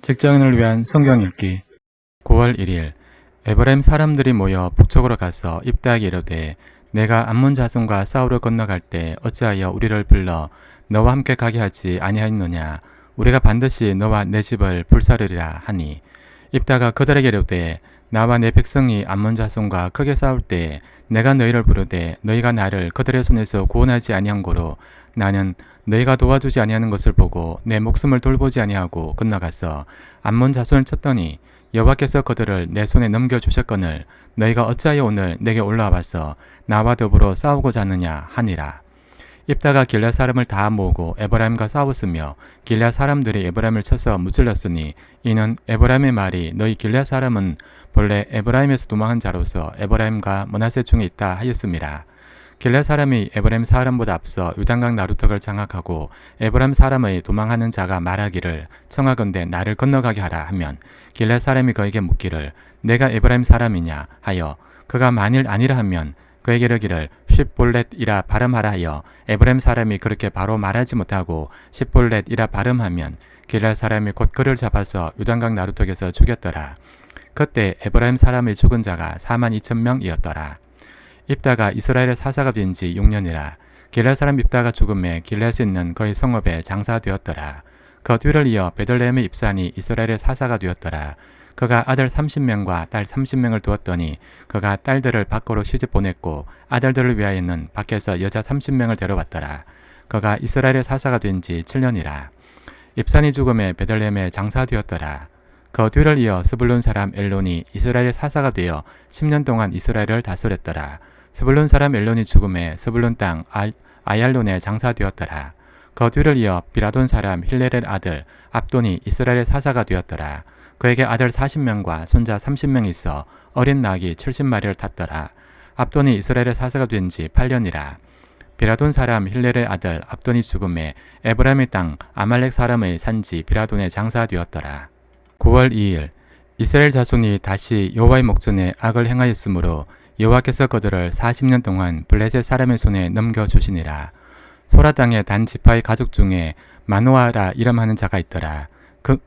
직장인을 위한 성경 읽기 9월 1일 에브라임 사람들이 모여 북쪽으로 가서 입다하게 이르되 내가 암몬 자손과 싸우러 건너갈 때 어찌하여 우리를 불러 너와 함께 가게 하지 아니하였느냐. 우리가 반드시 너와 내 집을 불사르리라 하니 입다가 그들에게 이르되 나와 내 백성이 암몬 자손과 크게 싸울 때 내가 너희를 부르되 너희가 나를 그들의 손에서 구원하지 아니한 고로 나는 너희가 도와주지 아니하는 것을 보고 내 목숨을 돌보지 아니하고 건너가서 암몬 자손을 쳤더니 여호와께서 그들을 내 손에 넘겨주셨거늘 너희가 어찌하여 오늘 내게 올라와 와서 나와 더불어 싸우고자 하느냐 하니라. 입다가 길앗 사람을 다 모으고 에브라임과 싸웠으며 길앗 사람들이 에브라임을 쳐서 무찔렀으니 이는 에브라임의 말이 너희 길앗 사람은 본래 에브라임에서 도망한 자로서 에브라임과 므낫세 중에 있다 하였음이라. 길앗 사람이 에브라임 사람보다 앞서 요단강 나루턱을 장악하고 에브라임 사람의 도망하는 자가 말하기를 청하건대 나를 건너가게 하라 하면 길앗 사람이 그에게 묻기를 내가 에브라임 사람이냐 하여 그가 만일 아니라 하면 그에게 이르기를 십볼렛이라 발음하라 하여 에브라임 사람이 그렇게 바로 말하지 못하고 십볼렛이라 발음하면 길앗 사람이 곧 그를 잡아서 요단강 나루턱에서 죽였더라. 그때 에브라임 사람의 죽은 자가 42,000명이었더라. 입다가 이스라엘의 사사가 된 지 6년이라. 길앗 사람 입다가 죽음에 길앗에 있는 그의 성읍에 장사되었더라. 그 뒤를 이어 베들레헴의 입산이 이스라엘의 사사가 되었더라. 그가 아들 30명과 딸 30명을 두었더니 그가 딸들을 밖으로 시집 보냈고 아들들을 위하여는 밖에서 여자 30명을 데려왔더라. 그가 이스라엘의 사사가 된 지 7년이라. 입산이 죽음에 베들레헴에 장사되었더라. 그 뒤를 이어 스불론 사람 엘론이 이스라엘의 사사가 되어 10년 동안 이스라엘을 다스렸더라. 스불론 사람 엘론이 죽음에 스불론 땅 아얄론에 장사되었더라. 그 뒤를 이어 비라돈 사람 힐렐의 아들 압돈이 이스라엘의 사사가 되었더라. 그에게 아들 40명과 손자 30명이 있어 어린 낙이 70마리를 탔더라. 압돈이 이스라엘의 사사가 된 지 8년이라. 비라돈 사람 힐렐의 아들 압돈이 죽음에 에브라임의 땅 아말렉 사람의 산지 비라돈에 장사되었더라. 9월 2일 이스라엘 자손이 다시 여호와의 목전에 악을 행하였으므로 여호와께서 그들을 40년 동안 블레셋 사람의 손에 넘겨주시니라. 소라 땅의 단 지파의 가족 중에 마노아라 이름하는 자가 있더라.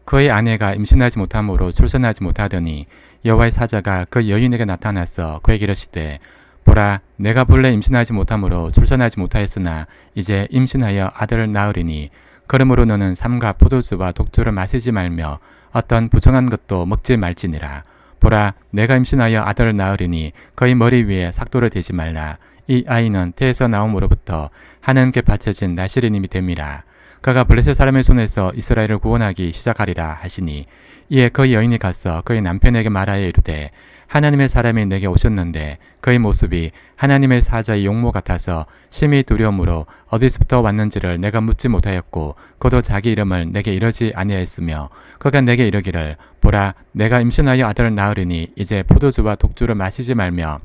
그의 아내가 임신하지 못함으로 출산하지 못하더니 여호와의 사자가 그 여인에게 나타나서 그에게 이르시되 보라 내가 본래 임신하지 못함으로 출산하지 못하였으나 이제 임신하여 아들을 낳으리니 그러므로 너는 삼가 포도주와 독주를 마시지 말며 어떤 부정한 것도 먹지 말지니라. 보라 내가 임신하여 아들을 낳으리니 그의 머리 위에 삭도를 대지 말라. 이 아이는 태에서 나옴으로부터 하나님께 바쳐진 나시리님이 됨이라. 그가 블레셋 사람의 손에서 이스라엘을 구원하기 시작하리라 하시니 이에 그 여인이 가서 그의 남편에게 말하여 이르되 하나님의 사람이 내게 오셨는데 그의 모습이 하나님의 사자의 용모 같아서 심히 두려움으로 어디서부터 왔는지를 내가 묻지 못하였고 그도 자기 이름을 내게 이르지 아니하였으며 그가 내게 이르기를 보라 내가 임신하여 아들을 낳으리니 이제 포도주와 독주를 마시지 말며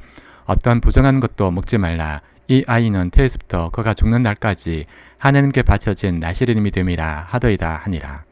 어떤 부정한 것도 먹지 말라. 이 아이는 태에서부터 그가 죽는 날까지 하나님께 바쳐진 나시리님이 됨이라 하더이다 하니라.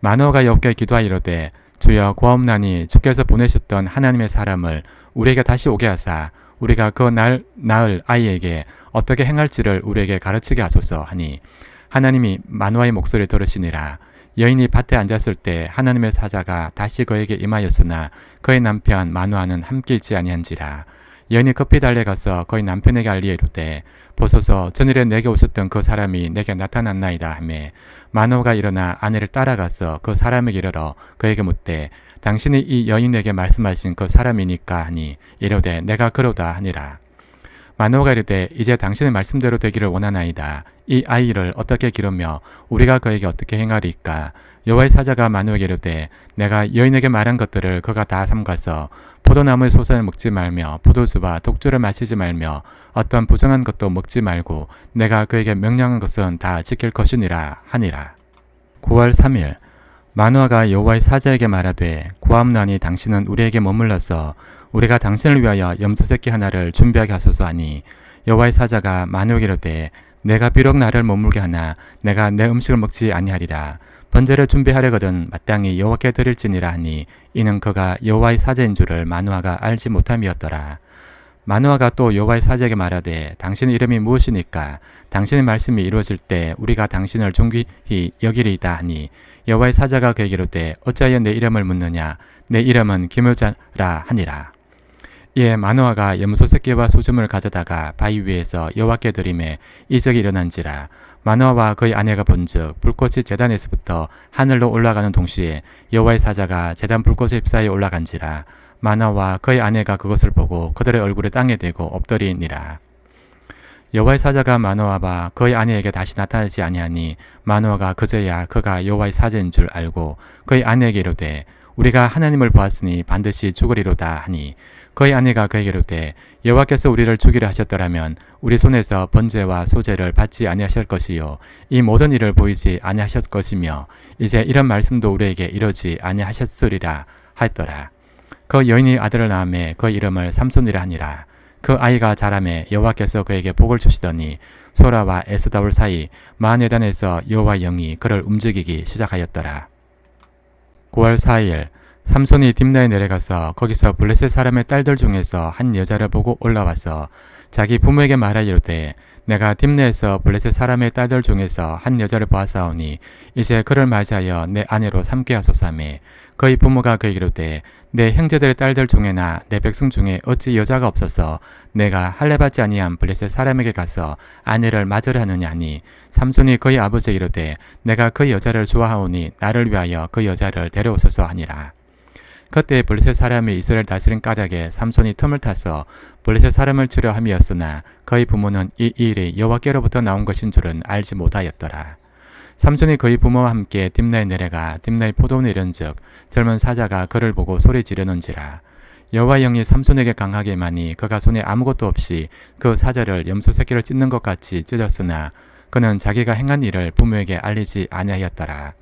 마노아가 여호와께 기도하여 이르되 주여 고하옵나니 주께서 보내셨던 하나님의 사람을 우리에게 다시 오게 하사 우리가 그 날 낳을 아이에게 어떻게 행할지를 우리에게 가르치게 하소서 하니 하나님이 마노아의 목소리를 들으시니라. 여인이 밭에 앉았을 때 하나님의 사자가 다시 그에게 임하였으나 그의 남편 마노아는 함께 있지 아니한지라. 여인이 급히 달려가서 그의 남편에게 알리에 이르되 보소서 전일에 내게 오셨던 그 사람이 내게 나타났나이다 하매 마노아가 일어나 아내를 따라가서 그 사람에게 이르러 그에게 묻되 당신이 이 여인에게 말씀하신 그 사람이니까 하니 이르되 내가 그러다 하니라. 마노아가 이르되 이제 당신의 말씀대로 되기를 원하나이다. 이 아이를 어떻게 기르며 우리가 그에게 어떻게 행하리까. 여호와의 사자가 마노아에게 이르되 내가 여인에게 말한 것들을 그가 다 삼가서 포도나무의 소산을 먹지 말며 포도주와 독주를 마시지 말며 어떤 부정한 것도 먹지 말고 내가 그에게 명령한 것은 다 지킬 것이니라 하니라. 9월 3일 마노아가 여호와의 사자에게 말하되 고하옵나니 당신은 우리에게 머물러서 우리가 당신을 위하여 염소새끼 하나를 준비하게 하소서 하니 여호와의 사자가 마노아에게 이르되 내가 비록 나를 머물게 하나 내가 내 음식을 먹지 아니하리라. 번제를 준비하려거든 마땅히 여호와께 드릴지니라 하니 이는 그가 여호와의 사자인 줄을 마노아가 알지 못함이었더라. 마노아가 또 여호와의 사자에게 말하되 당신의 이름이 무엇이니까 당신의 말씀이 이루어질 때 우리가 당신을 존귀히 여기리이다 하니 여호와의 사자가 그에게 이르되 어찌하여 내 이름을 묻느냐 내 이름은 기묘자라 하니라. 이에 마노아가 염소 새끼와 소금을 가져다가 바위 위에서 여호와께 드림에 이적이 일어난지라. 마노아와 그의 아내가 본즉 불꽃이 제단에서부터 하늘로 올라가는 동시에 여호와의 사자가 제단 불꽃에 휩싸여 올라간지라. 마노아와 그의 아내가 그것을 보고 그들의 얼굴을 땅에 대고 엎드리니라. 여호와의 사자가 마노아와 그의 아내에게 다시 나타나지 아니하니 마노아가 그제야 그가 여호와의 사자인 줄 알고 그의 아내에게 이르되 우리가 하나님을 보았으니 반드시 죽으리로다 하니 그의 아내가 그에게 이르되 여호와께서 우리를 죽이려 하셨더라면 우리 손에서 번제와 소제를 받지 아니하실 것이요 이 모든 일을 보이지 아니하실 것이며 이제 이런 말씀도 우리에게 이르지 아니하셨으리라 하였더라. 그 여인이 아들을 낳음에 그 이름을 삼손이라 하니라. 그 아이가 자라매 여호와께서 그에게 복을 주시더니 소라와 에스다올 사이 마네단에서 여호와 영이 그를 움직이기 시작하였더라. 9월 4일 삼손이 딥나에 내려가서 거기서 블레셋 사람의 딸들 중에서 한 여자를 보고 올라와서 자기 부모에게 말하여 이르되 내가 딥나에서 블레셋 사람의 딸들 중에서 한 여자를 보았사오니 이제 그를 맞이하여 내 아내로 삼게 하소서하매 그의 부모가 그에게 이르되 내 형제들의 딸들 중에나 내 백성 중에 어찌 여자가 없어서 내가 할례받지 아니한 블레셋 사람에게 가서 아내를 맞으려 하느냐 하니 삼손이 그의 아버지에게 이르되 내가 그 여자를 좋아하오니 나를 위하여 그 여자를 데려오소서 하니라. 그때 블레셋 사람이 이스라엘 다스린 까닭에 삼손이 틈을 타서 블레셋 사람을 치려 함이었으나 그의 부모는 이 일이 여호와께로부터 나온 것인 줄은 알지 못하였더라. 삼손이 그의 부모와 함께 딥나에 내려가 딥나의 포도원에 이른즉 젊은 사자가 그를 보고 소리 지르는지라. 여호와의 영이 삼손에게 강하게 임하니 그가 손에 아무것도 없이 그 사자를 염소 새끼를 찢는 것 같이 찢었으나 그는 자기가 행한 일을 부모에게 알리지 아니하였더라.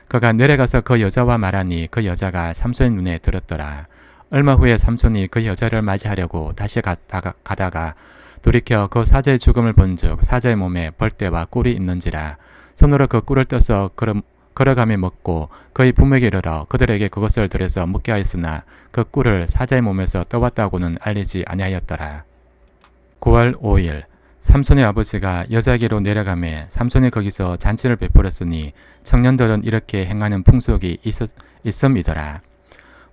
그가 내려가서 그 여자와 말하니 그 여자가 삼손의 눈에 들었더라. 얼마 후에 삼손이 그 여자를 맞이하려고 다시 가다가 돌이켜 그 사자의 죽음을 본즉 사자의 몸에 벌떼와 꿀이 있는지라. 손으로 그 꿀을 떠서 걸어가며 먹고 그의 부모에게 이르러 그들에게 그것을 들여서 먹게 하였으나 그 꿀을 사자의 몸에서 떠왔다고는 알리지 아니하였더라. 9월 5일 삼손의 아버지가 여자에게로 내려가매 삼손이 거기서 잔치를 베풀었으니 청년들은 이렇게 행하는 풍속이 있음이더라.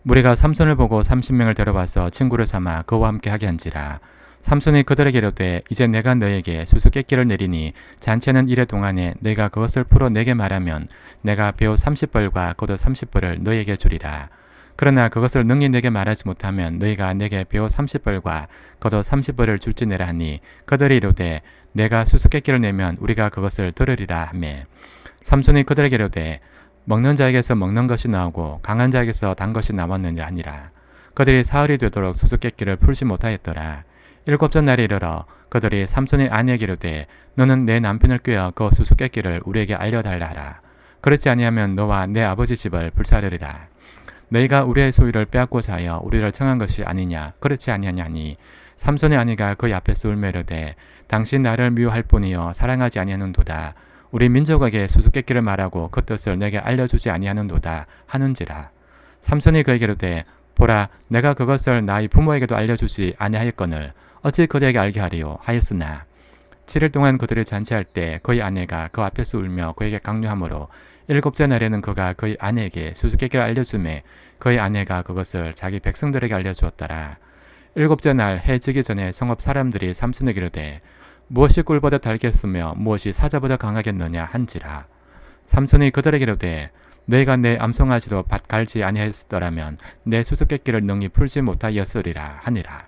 무리가 삼손을 보고 30명을 데려와서 친구를 삼아 그와 함께 하게 한지라. 삼손이 그들에게 이르되 이제 내가 너에게 수수께끼를 내리니 잔치하는 이래 동안에 너희가 그것을 풀어 내게 말하면 내가 배우 30벌과 겉옷 30벌을 너에게 주리라. 그러나 그것을 능히 내게 말하지 못하면 너희가 내게 배우 30벌과 겉옷 30벌을 줄지내라 하니 그들이 이르되 내가 수수께끼를 내면 우리가 그것을 들으리라 하매 삼손이 그들에게 이르되 먹는 자에게서 먹는 것이 나오고 강한 자에게서 단 것이 나왔느니라 하니라. 그들이 사흘이 되도록 수수께끼를 풀지 못하였더라. 일곱째 날에 이르러 그들이 삼손의 아내에게 이르되 너는 내 남편을 꾀어 그 수수께끼를 우리에게 알려달라 하라. 그렇지 아니하면 너와 내 아버지 집을 불사르리라. 너희가 우리의 소유를 빼앗고자 하여 우리를 청한 것이 아니냐 그렇지 아니하냐니 삼손의 아내가 그의 앞에서 울며 이르되 당신 나를 미워할 뿐이요 사랑하지 아니하는도다. 우리 민족에게 수수께끼를 말하고 그 뜻을 내게 알려주지 아니하는도다 하는지라. 삼손이 그에게 이르되 보라 내가 그것을 나의 부모에게도 알려주지 아니하였거늘 어찌 그들에게 알게 하리요 하였으나 7일 동안 그들이 잔치할 때 그의 아내가 그 앞에서 울며 그에게 강요하므로 일곱째 날에는 그가 그의 아내에게 수수께끼를 알려주매 그의 아내가 그것을 자기 백성들에게 알려주었더라. 일곱째 날 해 지기 전에 성읍 사람들이 삼손에게 이르되 무엇이 꿀보다 달겠으며 무엇이 사자보다 강하겠느냐 한지라. 삼손이 그들에게 이르되 너희가 내 암송아지로 밭 갈지 아니하였더라면 내 수수께끼를 능히 풀지 못하였으리라 하니라.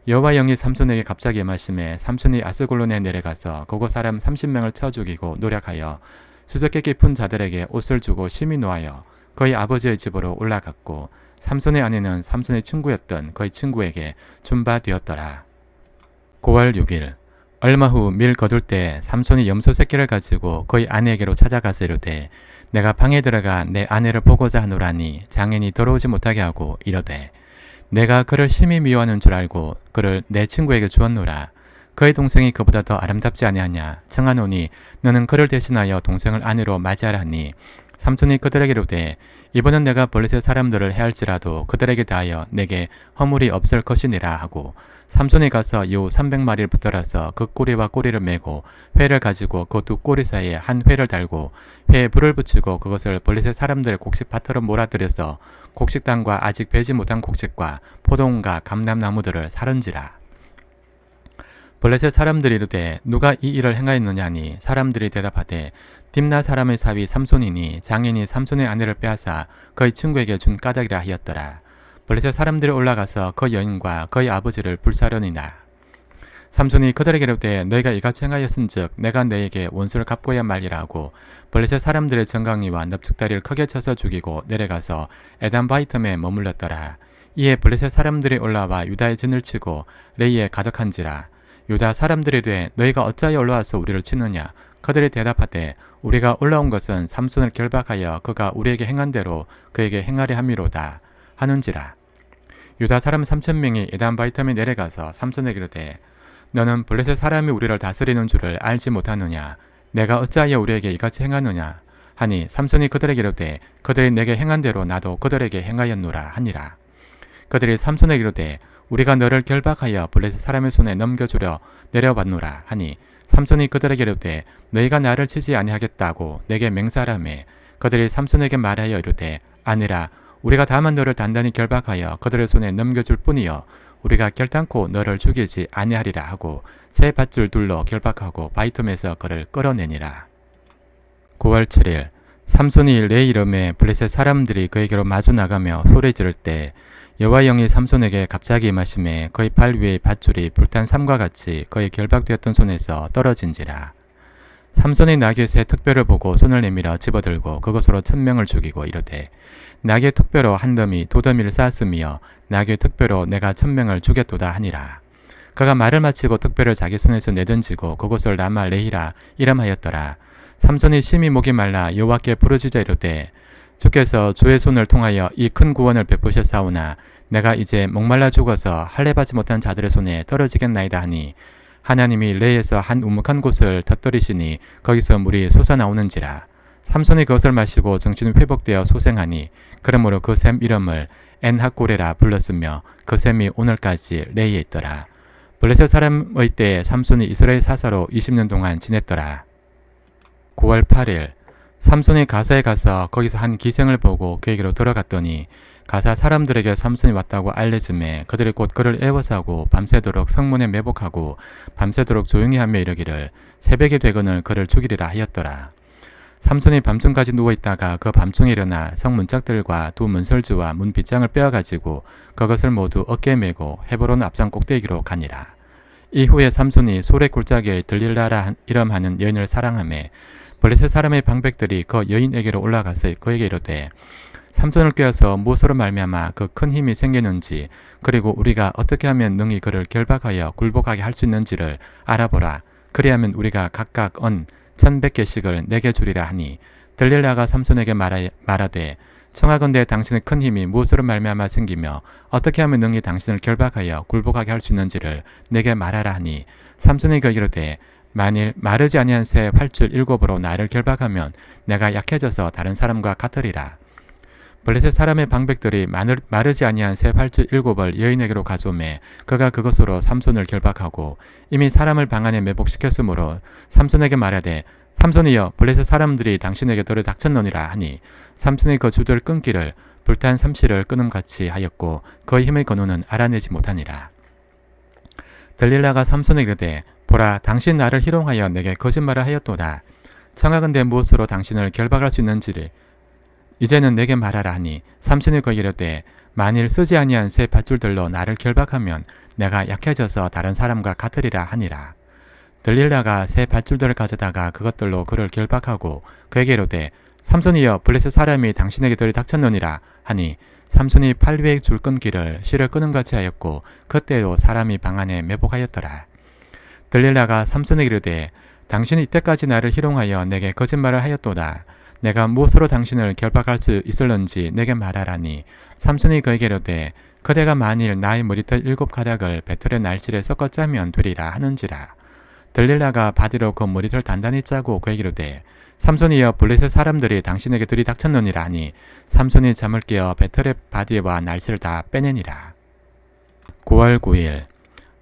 여호와 영이 삼손에게 갑자기 임하심에 삼손이 아스골론에 내려가서 그곳 사람 30명을 쳐 죽이고 노력하여 수수께끼 푼 자들에게 옷을 주고 심히 노하여 그의 아버지의 집으로 올라갔고 삼손의 아내는 삼손의 친구였던 그의 친구에게 준 바 되었더라. 9월 6일 얼마 후 밀 거둘 때 삼손이 염소 새끼를 가지고 그의 아내에게로 찾아가서 이르되 내가 방에 들어가 내 아내를 보고자 하노라니 장인이 들어오지 못하게 하고 이르되 내가 그를 심히 미워하는 줄 알고 그를 내 친구에게 주었노라. 그의 동생이 그보다 더 아름답지 아니하냐 청하노니 너는 그를 대신하여 동생을 아내로 맞이하라 하니 삼손이 그들에게 이르되 이번은 내가 블레셋 사람들을 해할지라도 그들에게 대하여 내게 허물이 없을 것이니라 하고 삼손이 가서 요 300마리를 붙들어서 그 꼬리와 꼬리를 메고 회를 가지고 그 두 꼬리 사이에 한 회를 달고 회에 불을 붙이고 그것을 블레셋 사람들의 곡식 밭으로 몰아들여서 곡식단과 아직 베지 못한 곡식과 포도원과 감람나무들을 사른지라. 블레셋 사람들이 이르되 누가 이 일을 행하였느냐 하니 사람들이 대답하되 딥나 사람의 사위 삼손이니 장인이 삼손의 아내를 빼앗아 그의 친구에게 준 까닭이라 하였더라. 블레셋 사람들이 올라가서 그 여인과 그의 아버지를 불사르니라. 삼손이 그들에게 이르되 너희가 이같이 행하였은즉 내가 너에게 원수를 갚고야 말리라 하고 블레셋 사람들의 정강이와 넙축다리를 크게 쳐서 죽이고 내려가서 에단바이텀에 머물렀더라. 이에 블레셋 사람들이 올라와 유다의 진을 치고 레이에 가득한지라. 유다 사람들이 이르되 너희가 어찌하여 올라와서 우리를 치느냐. 그들이 대답하되 우리가 올라온 것은 삼손을 결박하여 그가 우리에게 행한 대로 그에게 행하려 함이로다 하는지라. 유다 사람 3,000명이 에단바이텀에 내려가서 삼손에게 이르되 너는 블레셋 사람이 우리를 다스리는 줄을 알지 못하느냐. 내가 어찌하여 우리에게 이같이 행하느냐 하니 삼손이 그들에게 이르되 그들이 내게 행한 대로 나도 그들에게 행하였노라 하니라. 그들이 삼손에게 이르되 우리가 너를 결박하여 블레셋 사람의 손에 넘겨주려 내려왔노라 하니 삼손이 그들에게 이르되 너희가 나를 치지 아니하겠다고 내게 맹세하라매 그들이 삼손에게 말하여 이르되 아니라 우리가 다만 너를 단단히 결박하여 그들의 손에 넘겨줄 뿐이요 우리가 결단코 너를 죽이지 아니하리라 하고 새 밧줄 둘로 결박하고 바이툼에서 그를 끌어내니라. 9월 7일 삼손이 레이 이름에 블레셋 사람들이 그에게로 마주 나가며 소리 지를 때 여호와의 영이 삼손에게 갑자기 임하심에 그의 발 위의 밧줄이 불탄 삼과 같이 그의 결박되었던 손에서 떨어진지라. 삼손이 나귀의 새 특별을 보고 손을 내밀어 집어들고 그것으로 1,000명을 죽이고 이르되 나귀의 특별로 한 더미 두 더미를 쌓았으며 나귀의 특별로 내가 1,000명을 죽였도다 하니라. 그가 말을 마치고 특별을 자기 손에서 내던지고 그곳을 라마 레히라 이름하였더라. 삼손이 심히 목이 말라 여호와께 부르짖어 이르되 주께서 주의 손을 통하여 이 큰 구원을 베푸셨사오나 내가 이제 목말라 죽어서 할례받지 못한 자들의 손에 떨어지겠나이다 하니 하나님이 레에서 한 우묵한 곳을 터뜨리시니 거기서 물이 솟아나오는지라. 삼손이 그것을 마시고 정신이 회복되어 소생하니 그러므로 그 샘 이름을 엔하고레라 불렀으며 그 샘이 오늘까지 레이에 있더라. 블레셋 사람의 때에 삼손이 이스라엘 사사로 20년 동안 지냈더라. 9월 8일 삼손이 가사에 가서 거기서 한 기생을 보고 그에게로 들어갔더니 가사 사람들에게 삼손이 왔다고 알려주매 그들이 곧 그를 애워싸고 밤새도록 성문에 매복하고 밤새도록 조용히 하며 이르기를 새벽이 되거늘 그를 죽이리라 하였더라. 삼손이 밤중까지 누워있다가 그 밤중에 일어나 성문짝들과 두 문설주와 문 빗장을 빼어가지고 그것을 모두 어깨에 메고 헤브론 앞산 꼭대기로 가니라. 이후에 삼손이 소래 굴짜기에 들릴라라 이름하는 여인을 사랑하매 블레셋 사람의 방백들이 그 여인에게로 올라가서 그에게 이르되 삼손을 꾀어서 무엇으로 말미암아 그 큰 힘이 생기는지 그리고 우리가 어떻게 하면 능히 그를 결박하여 굴복하게 할 수 있는지를 알아보라. 그리하면 우리가 각각 언 1,100개씩을 내게 주리라 하니 들릴라가 삼손에게 말하되 청하건대 당신의 큰 힘이 무엇으로 말미암아 생기며 어떻게 하면 능히 당신을 결박하여 굴복하게 할 수 있는지를 내게 말하라 하니 삼손이 그에게 이르되 만일 마르지 아니한 새 활줄 7으로 나를 결박하면 내가 약해져서 다른 사람과 같으리라. 블레셋 사람의 방백들이 마르지 아니한 새 활줄 7을 여인에게로 가져오매 그가 그것으로 삼손을 결박하고 이미 사람을 방 안에 매복시켰으므로 삼손에게 말하되 삼손이여 블레셋 사람들이 당신에게 돌을 닥쳤느니라 하니 삼손이 그 줄을 끊기를 불탄 삼시를 끊음같이 하였고 그의 힘의 근원은 알아내지 못하니라. 들릴라가 삼손에게 이르되 보라 당신 나를 희롱하여 내게 거짓말을 하였도다. 청하건대 무엇으로 당신을 결박할 수 있는지를 이제는 내게 말하라 하니 삼손이 그에게 이르되 만일 쓰지 아니한 새 밧줄들로 나를 결박하면 내가 약해져서 다른 사람과 같으리라 하니라. 들릴라가 새 밧줄들을 가져다가 그것들로 그를 결박하고 그에게 이르되 삼손이여 블레셋 사람이 당신에게 들이닥쳤느니라 하니 삼손이 팔 위에 줄 끊기를 실을 끊음같이 하였고 그때로 사람이 방 안에 매복하였더라. 들릴라가 삼손에게 이르되 당신이 이때까지 나를 희롱하여 내게 거짓말을 하였도다. 내가 무엇으로 당신을 결박할 수 있을런지 내게 말하라니 삼손이 그에게 이르되 그대가 만일 나의 머리털 7가닥을 배틀의 날실에 섞어 짜면 되리라 하는지라. 들릴라가 바디로 그 머리털 단단히 짜고 그에게 이르되 삼손이여 블레셋 사람들이 당신에게 들이닥쳤느니라 하니 삼손이 잠을 깨어 베텔의 바디와 날씨를 다 빼내니라. 9월 9일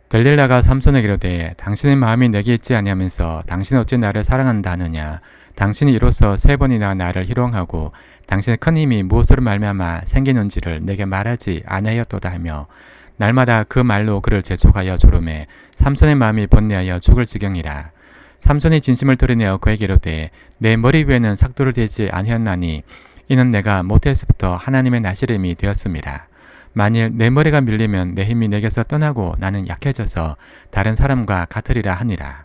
들릴라가 삼손에게 이르되 당신의 마음이 내게 있지 아니하면서 당신은 어찌 나를 사랑한다 하느냐. 당신이 이로써 3번이나 나를 희롱하고 당신의 큰 힘이 무엇으로 말미암아 생기는지를 내게 말하지 아니하였도다 하며 날마다 그 말로 그를 재촉하여 조르매 삼손의 마음이 번뇌하여 죽을 지경이라. 삼손이 진심을 드러내어 그에게 이르되 내 머리 위에는 삭도를 대지 아니하였나니 이는 내가 모태에서부터 하나님의 나시름이 되었음이라. 만일 내 머리가 밀리면 내 힘이 내게서 떠나고 나는 약해져서 다른 사람과 같으리라 하니라.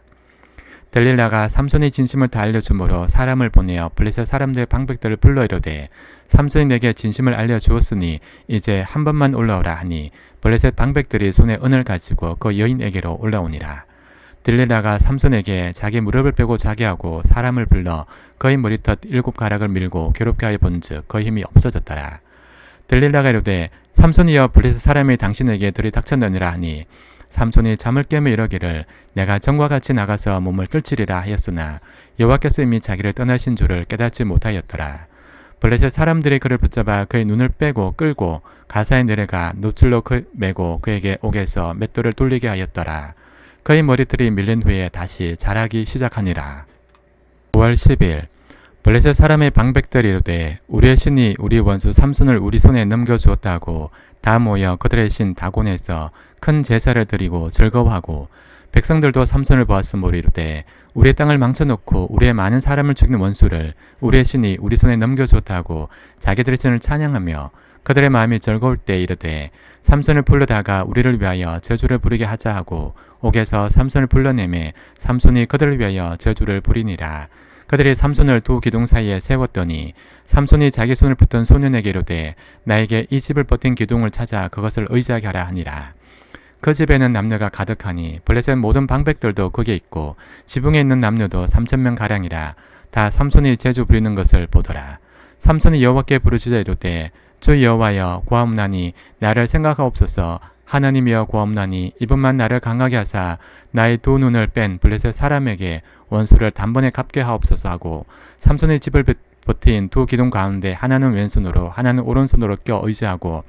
들릴라가 삼손의 진심을 다 알려주므로 사람을 보내어 블레셋 사람들의 방백들을 불러 이르되 삼손이 내게 진심을 알려주었으니 이제 한 번만 올라오라 하니 블레셋 방백들이 손에 은을 가지고 그 여인에게로 올라오니라. 들릴라가 삼손에게 자기 무릎을 빼고 자게 하고 사람을 불러 그의 머리털 7가락을 밀고 괴롭게 하여 본즉 그 힘이 없어졌더라. 들릴라가 이르되 삼손이여 블레셋 사람이 당신에게 들이닥쳤느니라 하니 삼손이 잠을 깨며 이러기를 내가 전과 같이 나가서 몸을 떨치리라 하였으나 여호와께서 이미 자기를 떠나신 줄을 깨닫지 못하였더라. 블레셋 사람들이 그를 붙잡아 그의 눈을 빼고 끌고 가사에 내려가 노출로 메고 그에게 옥에서 맷돌을 돌리게 하였더라. 그의 머리털이 밀린 후에 다시 자라기 시작하니라. 9월 10일 블레셋 사람의 방백들이 이르되 우리의 신이 우리 원수 삼손을 우리 손에 넘겨주었다고 다 모여 그들의 신 다곤에서 큰 제사를 드리고 즐거워하고 백성들도 삼손을 보았으므로 이르되 우리의 땅을 망쳐놓고 우리의 많은 사람을 죽이는 원수를 우리의 신이 우리 손에 넘겨주었다고 자기들의 신을 찬양하며 그들의 마음이 즐거울 때 이르되 삼손을 불러다가 우리를 위하여 저주를 부리게 하자 하고 옥에서 삼손을 불러내매 삼손이 그들을 위하여 저주를 부리니라. 그들이 삼손을 두 기둥 사이에 세웠더니 삼손이 자기 손을 붙던 소년에게 이르되 나에게 이 집을 버틴 기둥을 찾아 그것을 의지하게 하라 하니라. 그 집에는 남녀가 가득하니 블레셋 모든 방백들도 거기에 있고 지붕에 있는 남녀도 3,000명 가량이라. 다 삼손이 제주 부리는 것을 보더라. 삼손이 여호와께 부르짖어 이르되 주 여호와여 고하옵나니 나를 생각하옵소서. 하나님이여 고하옵나니 이분만 나를 강하게 하사 나의 두 눈을 뺀 블레셋 사람에게 원수를 단번에 갚게 하옵소서 하고 삼손의 집을 버틴 두 기둥 가운데 하나는 왼손으로 하나는 오른손으로 껴 의지하고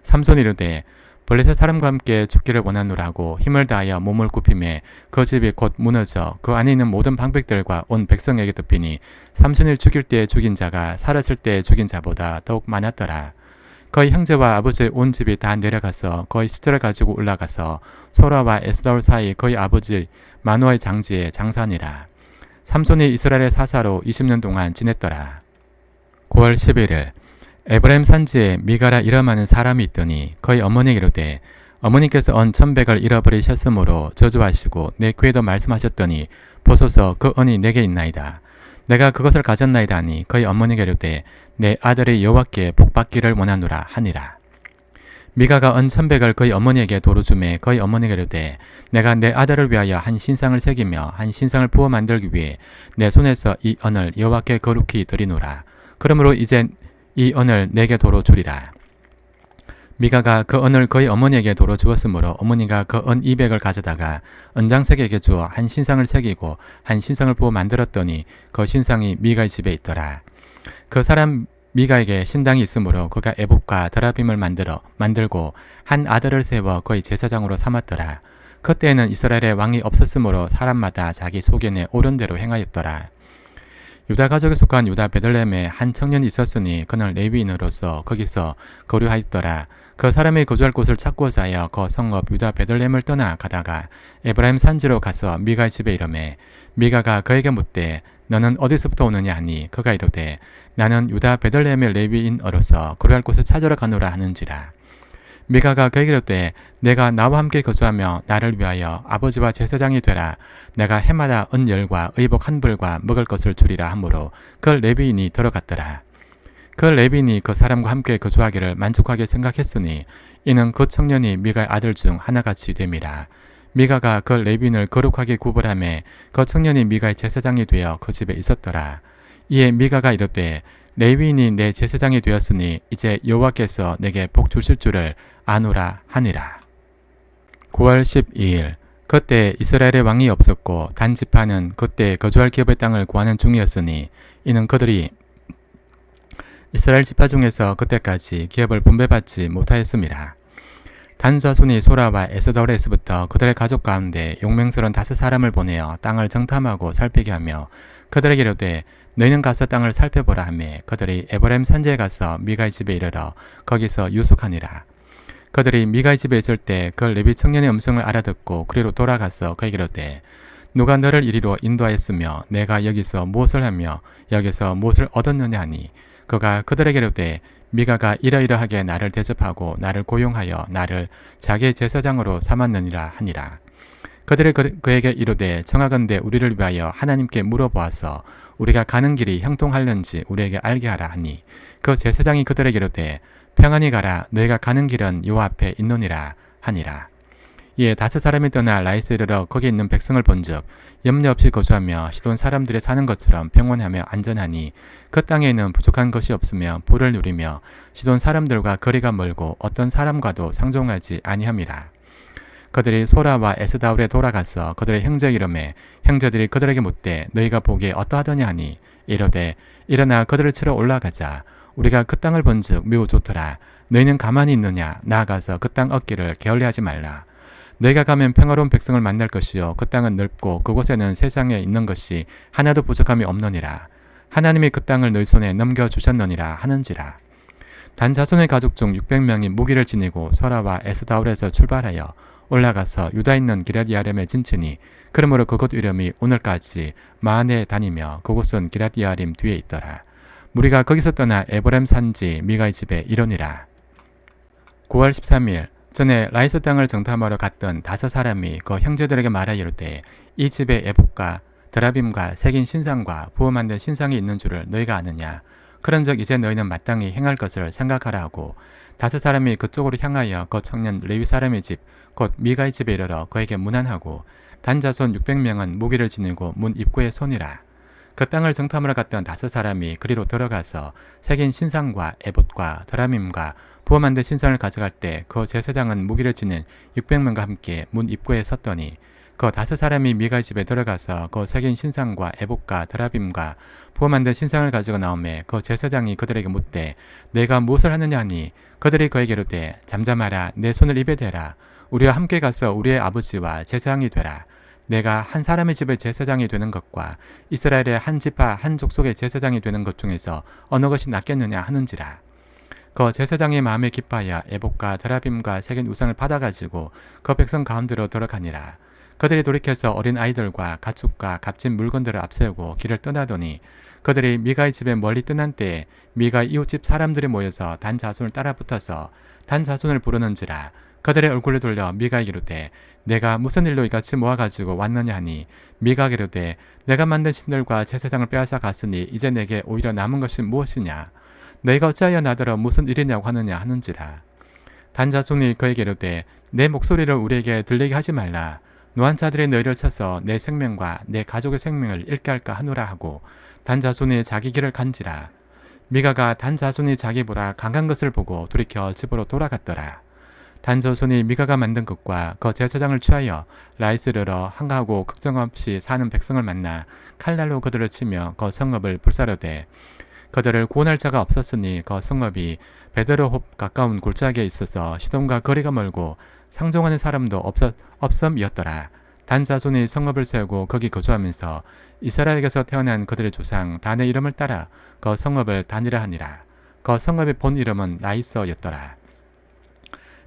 삼손이 이르되 블레셋 사람과 함께 죽기를 원하노라 하고 힘을 다하여 몸을 굽히매 그 집이 곧 무너져 그 안에 있는 모든 방백들과 온 백성에게 덮이니 삼손을 죽일 때 죽인 자가 살았을 때 죽인 자보다 더욱 많았더라. 그의 형제와 아버지의 온 집이 다 내려가서 그의 시체를 가지고 올라가서 소라와 에스다올 사이 그의 아버지 마노아의 장지에 장사하니라. 삼손이 이스라엘의 사사로 20년 동안 지냈더라. 9월 11일 에브라임 산지에 미가라 이름하는 사람이 있더니 그의 어머니에게 이르되 어머니께서 언 1,100을 잃어버리셨으므로 저주하시고 내 귀에도 말씀하셨더니 보소서 그 언이 내게 있나이다. 내가 그것을 가졌나이다 하니 그의 어머니가 이르되 내 아들이 여호와께 복받기를 원하노라 하니라. 미가가 언 1,100을 그의 어머니에게 도로 주매 그의 어머니가 이르되 내가 내 아들을 위하여 한 신상을 새기며 한 신상을 부어 만들기 위해 내 손에서 이 언을 여호와께 거룩히 드리노라. 그러므로 이제 이 언을 내게 도로 주리라. 미가가 그 언을 그의 어머니에게 도로 주었으므로 어머니가 그 언 200을 가져다가 언장색에게 주어 한 신상을 새기고 한 신상을 부어 만들었더니 그 신상이 미가의 집에 있더라. 그 사람 미가에게 신당이 있으므로 그가 에봇과 드라빔을 만들고 한 아들을 세워 그의 제사장으로 삼았더라. 그때에는 이스라엘에 왕이 없었으므로 사람마다 자기 소견에 옳은 대로 행하였더라. 유다 가족에 속한 유다 베들레헴에 한 청년이 있었으니 그는 레위인으로서 거기서 거류하였더라. 그 사람의 거주할 곳을 찾고자 하여 그 성읍 유다 베들레헴을 떠나 가다가 에브라임 산지로 가서 미가의 집에 이르매 미가가 그에게 묻되 너는 어디서부터 오느냐 하니 그가 이르되 나는 유다 베들레헴의 레위인으로서 거류할 곳을 찾으러 가노라 하는지라. 미가가 그에게 이르되 내가 나와 함께 거주하며 나를 위하여 아버지와 제사장이 되라. 내가 해마다 은열과 의복 한 벌과 먹을 것을 주리라 하므로 그 레위인이 들어갔더라. 그 레위인이 그 사람과 함께 거주하기를 만족하게 생각했으니 이는 그 청년이 미가의 아들 중 하나같이 됨이라. 미가가 그 레위인을 거룩하게 구별하매 그 청년이 미가의 제사장이 되어 그 집에 있었더라. 이에 미가가 이르되 레위인이 내 제사장이 되었으니 이제 여호와께서 내게 복 주실 줄을 아노라 하니라. 9월 12일 그때 이스라엘의 왕이 없었고 단 지파는 그때 거주할 기업의 땅을 구하는 중이었으니 이는 그들이 이스라엘 지파 중에서 그때까지 기업을 분배받지 못하였습니다. 단 자손이 소라와 에스더레스부터 그들의 가족 가운데 용맹스러운 5사람을 보내어 땅을 정탐하고 살피게 하며 그들에게 이르되 너희는 가서 땅을 살펴보라 하며 그들이 에브라임 산지에 가서 미가의 집에 이르러 거기서 유숙하니라. 그들이 미가의 집에 있을 때 그 레위 청년의 음성을 알아듣고 그리로 돌아가서 그에게 이르되 누가 너를 이리로 인도하였으며 내가 여기서 무엇을 하며 여기서 무엇을 얻었느냐 하니 그가 그들에게 이르되 미가가 이러이러하게 나를 대접하고 나를 고용하여 나를 자기의 제사장으로 삼았느니라 하니라. 그들이 그에게 이르되 청하건대 우리를 위하여 하나님께 물어보아서 우리가 가는 길이 형통할는지 우리에게 알게 하라 하니 그 제사장이 그들에게 이르되 평안히 가라 너희가 가는 길은 요 앞에 있느니라 하니라. 이에 5사람이 떠나 라이스에 이르러 거기 있는 백성을 본즉 염려 없이 거주하며 시돈 사람들이 사는 것처럼 평온하며 안전하니 그 땅에는 부족한 것이 없으며 부를 누리며 시돈 사람들과 거리가 멀고 어떤 사람과도 상종하지 아니함이라. 그들이 소라와 에스다울에 돌아가서 그들의 형제 이름에 형제들이 그들에게 묻되 너희가 보기에 어떠하더냐 하니 이르되 일어나 그들을 치러 올라가자. 우리가 그 땅을 본즉 매우 좋더라. 너희는 가만히 있느냐? 나아가서 그 땅 얻기를 게을리하지 말라. 너희가 가면 평화로운 백성을 만날 것이요 그 땅은 넓고 그곳에는 세상에 있는 것이 하나도 부족함이 없느니라. 하나님이 그 땅을 너희 손에 넘겨주셨느니라 하는지라. 단 자손의 가족 중 600명이 무기를 지니고 소라와 에스다울에서 출발하여 올라가서 유다 있는 기럇이아림에 진치니 그러므로 그곳 이름이 오늘까지 마하네 다니며 그곳은 기럇이아림 뒤에 있더라. 무리가 거기서 떠나 에브라임 산지 미가의 집에 이르니라. 9월 13일 전에 라이스 땅을 정탐하러 갔던 5사람이 그 형제들에게 말하여 이르되 이 집에 에봇과 드라빔과 새긴 신상과 부어 만든 신상이 있는 줄을 너희가 아느냐. 그런즉 이제 너희는 마땅히 행할 것을 생각하라 하고 5사람이 그쪽으로 향하여 그 청년 레위 사람의 집 곧 미가의 집에 이르러 그에게 문안하고 단 자손 600명은 무기를 지니고 문 입구에 서니라. 그 땅을 정탐하러 갔던 5사람이 그리로 들어가서 새긴 신상과 에봇과 드라밈과 부어 만든 신상을 가져갈 때 그 제사장은 무기를 지닌 600명과 함께 문 입구에 섰더니 그 5사람이 미가의 집에 들어가서 그 새긴 신상과 에봇과 드라빔과 부어 만든 신상을 가지고 나오매 그 제사장이 그들에게 묻되 내가 무엇을 하느냐 하니 그들이 그에게 이르되 잠잠하라 내 손을 입에 대라 우리와 함께 가서 우리의 아버지와 제사장이 되라. 내가 한 사람의 집의 제사장이 되는 것과 이스라엘의 한 지파 한 족속의 제사장이 되는 것 중에서 어느 것이 낫겠느냐 하는지라. 그 제사장의 마음에 기뻐하여 에봇과 드라빔과 새긴 우상을 받아가지고 그 백성 가운데로 들어가니라. 그들이 돌이켜서 어린 아이들과 가축과 값진 물건들을 앞세우고 길을 떠나더니 그들이 미가의 집에 멀리 떠난 때에 미가 이웃집 사람들이 모여서 단 자손을 따라 붙어서 단 자손을 부르는지라. 그들의 얼굴을 돌려 미가에게 이르되 내가 무슨 일로 이같이 모아가지고 왔느냐 하니 미가에게 이르되 내가 만든 신들과 제사장을 빼앗아 갔으니 이제 내게 오히려 남은 것이 무엇이냐. 너희가 어찌하여 나더러 무슨 일이냐고 하느냐 하는지라. 단 자손이 그에게 이르되 내 목소리를 우리에게 들리게 하지 말라. 노한 자들이 너희를 쳐서 내 생명과 내 가족의 생명을 잃게 할까 하노라 하고 단 자손이 자기 길을 간지라. 미가가 단 자손이 자기 보라 강한 것을 보고 돌이켜 집으로 돌아갔더라. 단 자손이 미가가 만든 것과 그 제사장을 취하여 라이스르러 한가하고 걱정 없이 사는 백성을 만나 칼날로 그들을 치며 그 성읍을 불사르되 그들을 구원할 자가 없었으니 그 성읍이 베드르홉 가까운 골짜기에 있어서 시돈과 거리가 멀고 상종하는 사람도 없음이었더라. 단 자손이 성읍을 세우고 거기 거주하면서 이스라엘에게서 태어난 그들의 조상 단의 이름을 따라 그 성읍을 단이라 하니라. 그 성읍의 본 이름은 라이서였더라.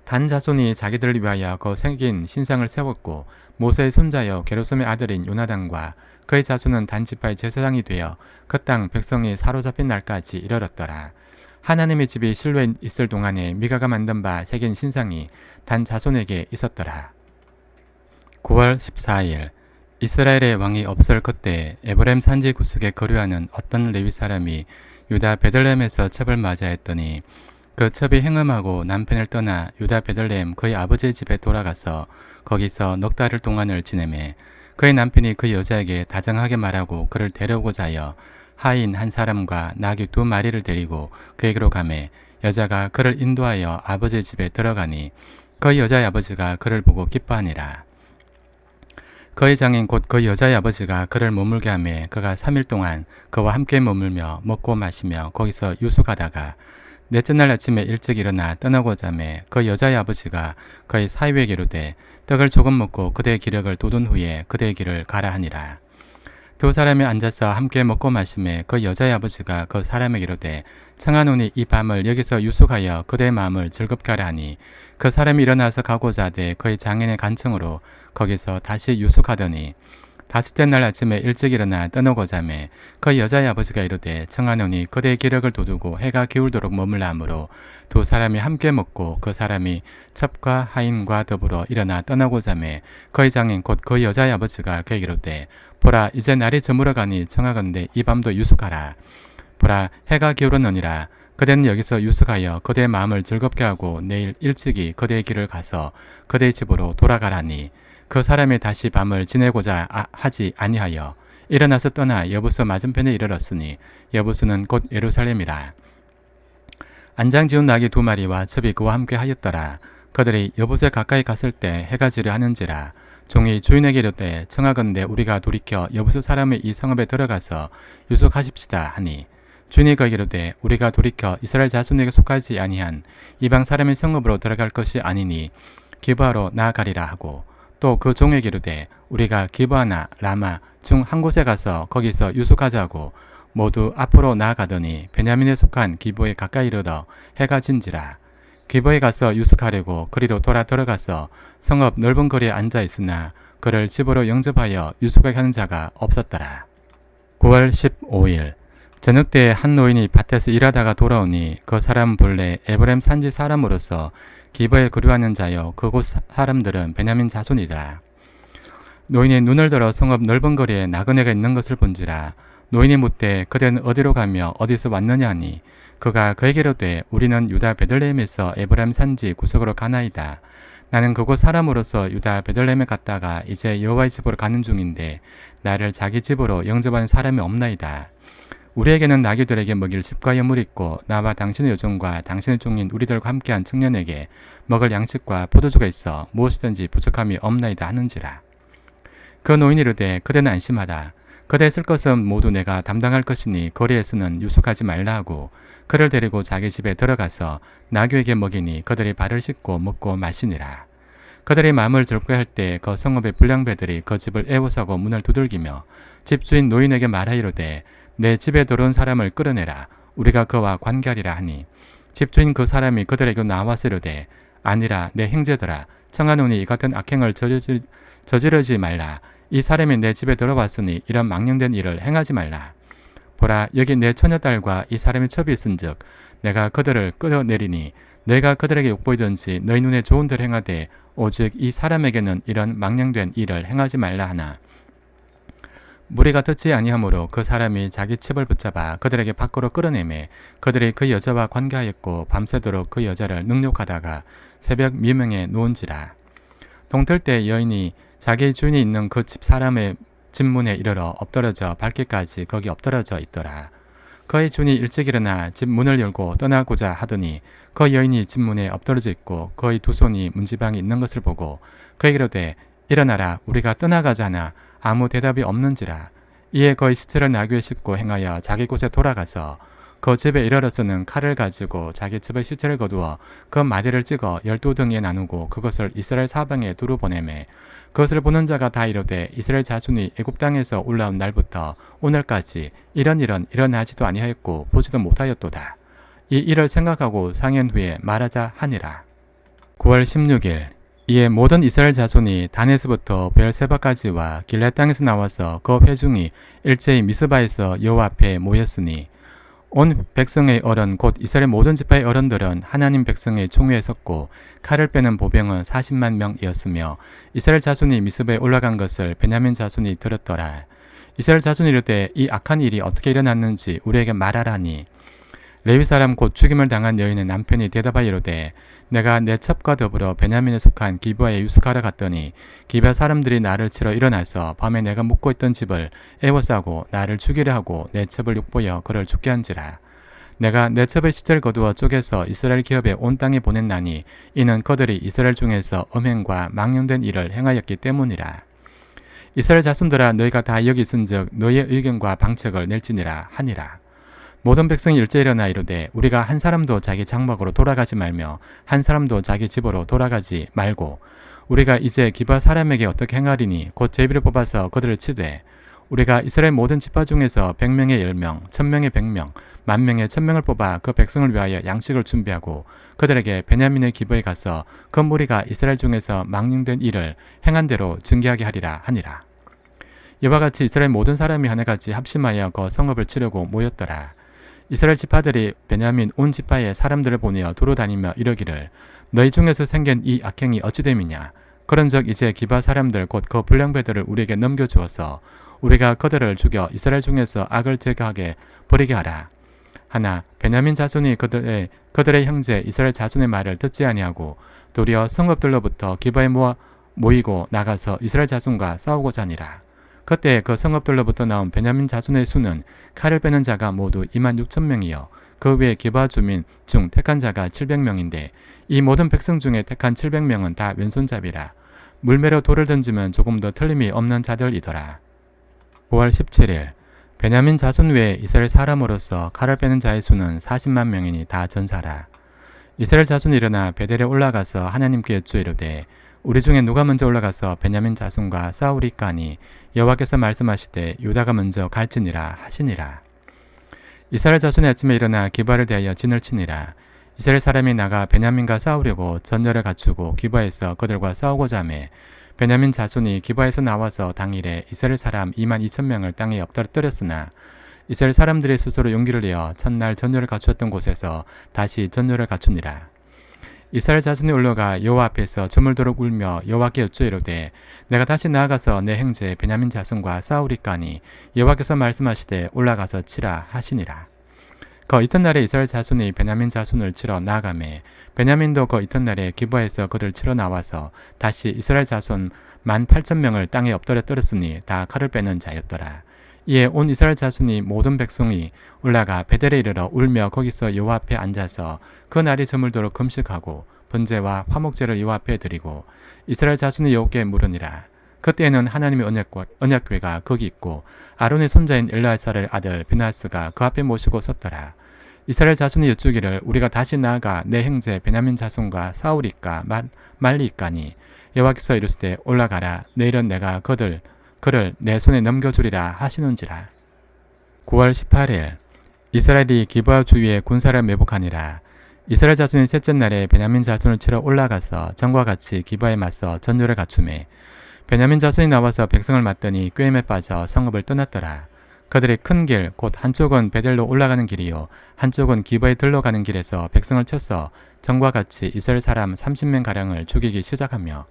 단 자손이 자기들을 위하여 그 새긴 신상을 세웠고 모세의 손자여 게르솜의 아들인 요나단과 그의 자손은 단 지파의 제사장이 되어 그 땅 백성이 사로잡힌 날까지 이르렀더라. 하나님의 집이 실로에 있을 동안에 미가가 만든 바 새긴 신상이 단 자손에게 있었더라. 9월 14일 이스라엘의 왕이 없을 그때 에브라임 산지 구석에 거류하는 어떤 레위 사람이 유다 베들레헴에서 첩을 맞이하였더니 그 첩이 행음하고 남편을 떠나 유다 베들레헴 그의 아버지의 집에 돌아가서 거기서 넉 달을 동안을 지내매 그의 남편이 그 여자에게 다정하게 말하고 그를 데려오고자 하여 하인 한 사람과 나귀 2마리를 데리고 그에게로 가매 여자가 그를 인도하여 아버지의 집에 들어가니 그 여자의 아버지가 그를 보고 기뻐하니라. 그의 장인 곧 그 여자의 아버지가 그를 머물게 하매 그가 3일 동안 그와 함께 머물며 먹고 마시며 거기서 유숙하다가 넷째 날 아침에 일찍 일어나 떠나고자 하매 그 여자의 아버지가 그의 사위에게 이르되 떡을 조금 먹고 그대의 기력을 돋운 후에 그대의 길을 가라 하니라. 두 사람이 앉아서 함께 먹고 마시매 그 여자의 아버지가 그 사람에게 이르되 청하노니 이 밤을 여기서 유숙하여 그대의 마음을 즐겁게 하라 하니 그 사람이 일어나서 가고자 하되 그의 장인의 간청으로 거기서 다시 유숙하더니 다섯째 날 아침에 일찍 일어나 떠나고자 하매 그 여자의 아버지가 이르되 청하노니 그대의 기력을 돋우고 해가 기울도록 머물라 하므로 두 사람이 함께 먹고 그 사람이 첩과 하인과 더불어 일어나 떠나고자 하매 그의 장인 곧 그 여자의 아버지가 그에게 이르되 보라 이제 날이 저물어 가니 청하건대 이 밤도 유숙하라. 보라 해가 기울었느니라. 그대는 여기서 유숙하여 그대의 마음을 즐겁게 하고 내일 일찍이 그대의 길을 가서 그대의 집으로 돌아가라니 그 사람이 다시 밤을 지내고자 하지 아니하여 일어나서 떠나 여부수 맞은편에 이르렀으니 여부수는 곧 예루살렘이라. 안장 지운 낙이 2마리와 첩이 그와 함께 하였더라. 그들이 여부수에 가까이 갔을 때 해가 지려 하는지라. 종이 주인에게 이르되 청하건대 우리가 돌이켜 여부수 사람의 이 성읍에 들어가서 유숙하십시다 하니 주인이 그에게 이르되 우리가 돌이켜 이스라엘 자손에게 속하지 아니한 이방 사람의 성읍으로 들어갈 것이 아니니 기브아로 나아가리라 하고 또 그 종에게 이르되 우리가 기브아나 라마 중 한 곳에 가서 거기서 유숙하자고 모두 앞으로 나아가더니 베냐민에 속한 기브아에 가까이 이르러 해가 진지라. 기브아에 가서 유숙하려고 그리로 돌아 들어가서 성읍 넓은 거리에 앉아 있으나 그를 집으로 영접하여 유숙하게 하는 자가 없었더라. 9월 15일 저녁 때에 한 노인이 밭에서 일하다가 돌아오니 그 사람은 본래 에브라임 산지 사람으로서 기브아에 거류하는 자여 그곳 사람들은 베냐민 자손이더라. 노인이 눈을 들어 성읍 넓은 거리에 나그네가 있는 것을 본지라. 노인이 묻되 그대는 어디로 가며 어디서 왔느냐 하니 그가 그에게 이르되 우리는 유다 베들레헴에서 에브라임 산지 구석으로 가나이다. 나는 그곳 사람으로서 유다 베들레헴에 갔다가 이제 여호와의 집으로 가는 중인데 나를 자기 집으로 영접하는 사람이 없나이다. 우리에게는 나귀들에게 먹일 습과 여물이 있고 나와 당신의 여종과 당신의 종인 우리들과 함께한 청년에게 먹을 양식과 포도주가 있어 무엇이든지 부족함이 없나이다 하는지라. 그 노인이 이르되 그대는 안심하라. 그대의 쓸 것은 모두 내가 담당할 것이니 거리에서는 유숙하지 말라 하고 그를 데리고 자기 집에 들어가서 나귀에게 먹이니 그들이 발을 씻고 먹고 마시니라. 그들이 마음을 즐겁게 할 때 그 성읍의 불량배들이 그 집을 애워싸고 문을 두들기며 집주인 노인에게 말하이르되 내 집에 들어온 사람을 끌어내라. 우리가 그와 관계하리라 하니 집주인 그 사람이 그들에게 나와서 이르되 아니라 내 형제들아 청하노니 이 같은 악행을 저지르지 말라. 이 사람이 내 집에 들어왔으니 이런 망령된 일을 행하지 말라. 보라 여기 내 처녀딸과 이 사람의 첩이 있은즉 내가 그들을 끌어내리니 내가 그들에게 욕보이든지 너희 눈에 좋은 대로 행하되 오직 이 사람에게는 이런 망령된 일을 행하지 말라 하나 무리가 듣지 아니하므로 그 사람이 자기 첩을 붙잡아 그들에게 밖으로 끌어내매 그들이 그 여자와 관계하였고 밤새도록 그 여자를 능욕하다가 새벽 미명에 놓은지라. 동틀 때 여인이 자기 주인이 있는 그 집 사람의 집 문에 이르러 엎드러져 밟기까지 거기 엎드러져 있더라. 그의 주인이 일찍 일어나 집 문을 열고 떠나고자 하더니 그 여인이 집 문에 엎드러져 있고 그의 두 손이 문지방에 있는 것을 보고 그에게 이르되 일어나라 우리가 떠나가자 하나 아무 대답이 없는지라. 이에 그의 시체를 나귀에 싣고 행하여 자기 곳에 돌아가서 그 집에 이르러서는 칼을 가지고 자기 집의 시체를 거두어 그 마디를 찍어 12등에 나누고 그것을 이스라엘 사방에 두루 보내매 그것을 보는 자가 다 이르되 이스라엘 자손이 애굽 땅에서 올라온 날부터 오늘까지 이런 일은 일어나지도 아니하였고 보지도 못하였도다. 이 일을 생각하고 상현 후에 말하자 하니라. 9월 16일 이에 모든 이스라엘 자손이 단에서부터 베엘세바까지와 길앗 땅에서 나와서 그 회중이 일제히 미스바에서 여호와 앞에 모였으니 온 백성의 어른 곧 이스라엘 모든 지파의 어른들은 하나님 백성의 총회에 섰고 칼을 빼는 보병은 40만 명이었으며 이스라엘 자손이 미스바에 올라간 것을 베냐민 자손이 들었더라. 이스라엘 자손이 이르되 이 악한 일이 어떻게 일어났는지 우리에게 말하라니 레위 사람 곧 죽임을 당한 여인의 남편이 대답하여 이르되 내가 내 첩과 더불어 베냐민에 속한 기브아에 유숙하러 갔더니 기브아 사람들이 나를 치러 일어나서 밤에 내가 묵고 있던 집을 애워싸고 나를 죽이려 하고 내 첩을 욕보여 그를 죽게 한지라. 내가 내 첩의 시체를 거두어 쪼개서 이스라엘 기업에 온 땅에 보냈나니 이는 그들이 이스라엘 중에서 음행과 망령된 일을 행하였기 때문이라. 이스라엘 자손들아 너희가 다 여기 있은즉 너희의 의견과 방책을 낼지니라 하니라. 모든 백성이 일제히 일어나 이르되 우리가 한 사람도 자기 장막으로 돌아가지 말며 한 사람도 자기 집으로 돌아가지 말고 우리가 이제 기브아 사람에게 어떻게 행하리니 곧 제비를 뽑아서 그들을 치되 우리가 이스라엘 모든 지파 중에서 100명의 10명, 1000명의 100명, 10,000명의 1000명을 뽑아 그 백성을 위하여 양식을 준비하고 그들에게 베냐민의 기브아에 가서 그 무리가 이스라엘 중에서 망령된 일을 행한 대로 징계하게 하리라 하니라. 이와 같이 이스라엘 모든 사람이 하나같이 합심하여 그 성읍을 치려고 모였더라. 이스라엘 지파들이 베냐민 온 지파의 사람들을 보내어 두루 다니며 이러기를 너희 중에서 생긴 이 악행이 어찌됨이냐. 그런즉 이제 기브아 사람들 곧 그 불량배들을 우리에게 넘겨주어서 우리가 그들을 죽여 이스라엘 중에서 악을 제거하게 버리게 하라. 하나 베냐민 자손이 그들의 형제 이스라엘 자손의 말을 듣지 아니하고 도리어 성읍들로부터 기브아에 모이고 나가서 이스라엘 자손과 싸우고자 하니라. 그때 그 성읍들로부터 나온 베냐민 자손의 수는 칼을 빼는 자가 모두 26,000명이요 그 외에 기브아 주민 중 택한 자가 700명인데 이 모든 백성 중에 택한 700명은 다 왼손잡이라. 물매로 돌을 던지면 조금 더 틀림이 없는 자들이더라. 9월 17일 베냐민 자손 외에 이스라엘 사람으로서 칼을 빼는 자의 수는 40만 명이니 다 전사라. 이스라엘 자손이 일어나 베델에 올라가서 하나님께 여쭈 이르되 우리 중에 누가 먼저 올라가서 베냐민 자손과 싸우리까 하니 여호와께서 말씀하시되 유다가 먼저 갈지니라 하시니라. 이스라엘 자손이 아침에 일어나 기브아를 대하여 진을 치니라. 이스라엘 사람이 나가 베냐민과 싸우려고 전열을 갖추고 기브아에서 그들과 싸우고자 하매 베냐민 자손이 기브아에서 나와서 당일에 이스라엘 사람 22,000명을 땅에 엎드렸으나 이스라엘 사람들이 스스로 용기를 내어 첫날 전열을 갖추었던 곳에서 다시 전열을 갖추니라. 이스라엘 자손이 올라가 여호와 앞에서 저물도록 울며 여호와께 여쭈어 이르되 내가 다시 나아가서 내 형제 베냐민 자손과 싸우리까 하니 여호와께서 말씀하시되 올라가서 치라 하시니라. 그 이튿날에 이스라엘 자손이 베냐민 자손을 치러 나아가매 베냐민도 그 이튿날에 기브아에서 그를 치러 나와서 다시 이스라엘 자손 18,000명을 땅에 엎드려 떨었으니 다 칼을 빼는 자였더라. 이에 온 이스라엘 자손이 모든 백성이 올라가 베델에 이르러 울며 거기서 여호와 앞에 앉아서 그 날이 저물도록 금식하고 번제와 화목제를 여호와 앞에 드리고 이스라엘 자손이 여호와께 물으니라. 그때에는 하나님의 언약궤가 거기 있고 아론의 손자인 엘르아살의 아들 비나스가 그 앞에 모시고 섰더라. 이스라엘 자손이 여쭈기를 우리가 다시 나아가 내 형제 베냐민 자손과 싸우리까 말리까니 여호와께서 이르시되 올라가라. 내일은 내가 그를 내 손에 넘겨주리라 하시는지라. 9월 18일 이스라엘이 기브아 주위에 군사를 매복하니라. 이스라엘 자손이 셋째 날에 베냐민 자손을 치러 올라가서 전과 같이 기브아에 맞서 전열을 갖추매 베냐민 자손이 나와서 백성을 맞더니 꾀임에 빠져 성읍을 떠났더라. 그들의 큰 길 곧 한쪽은 베델로 올라가는 길이요 한쪽은 기브아에 들러가는 길에서 백성을 쳐서 전과 같이 이스라엘 사람 30명가량을 죽이기 시작하며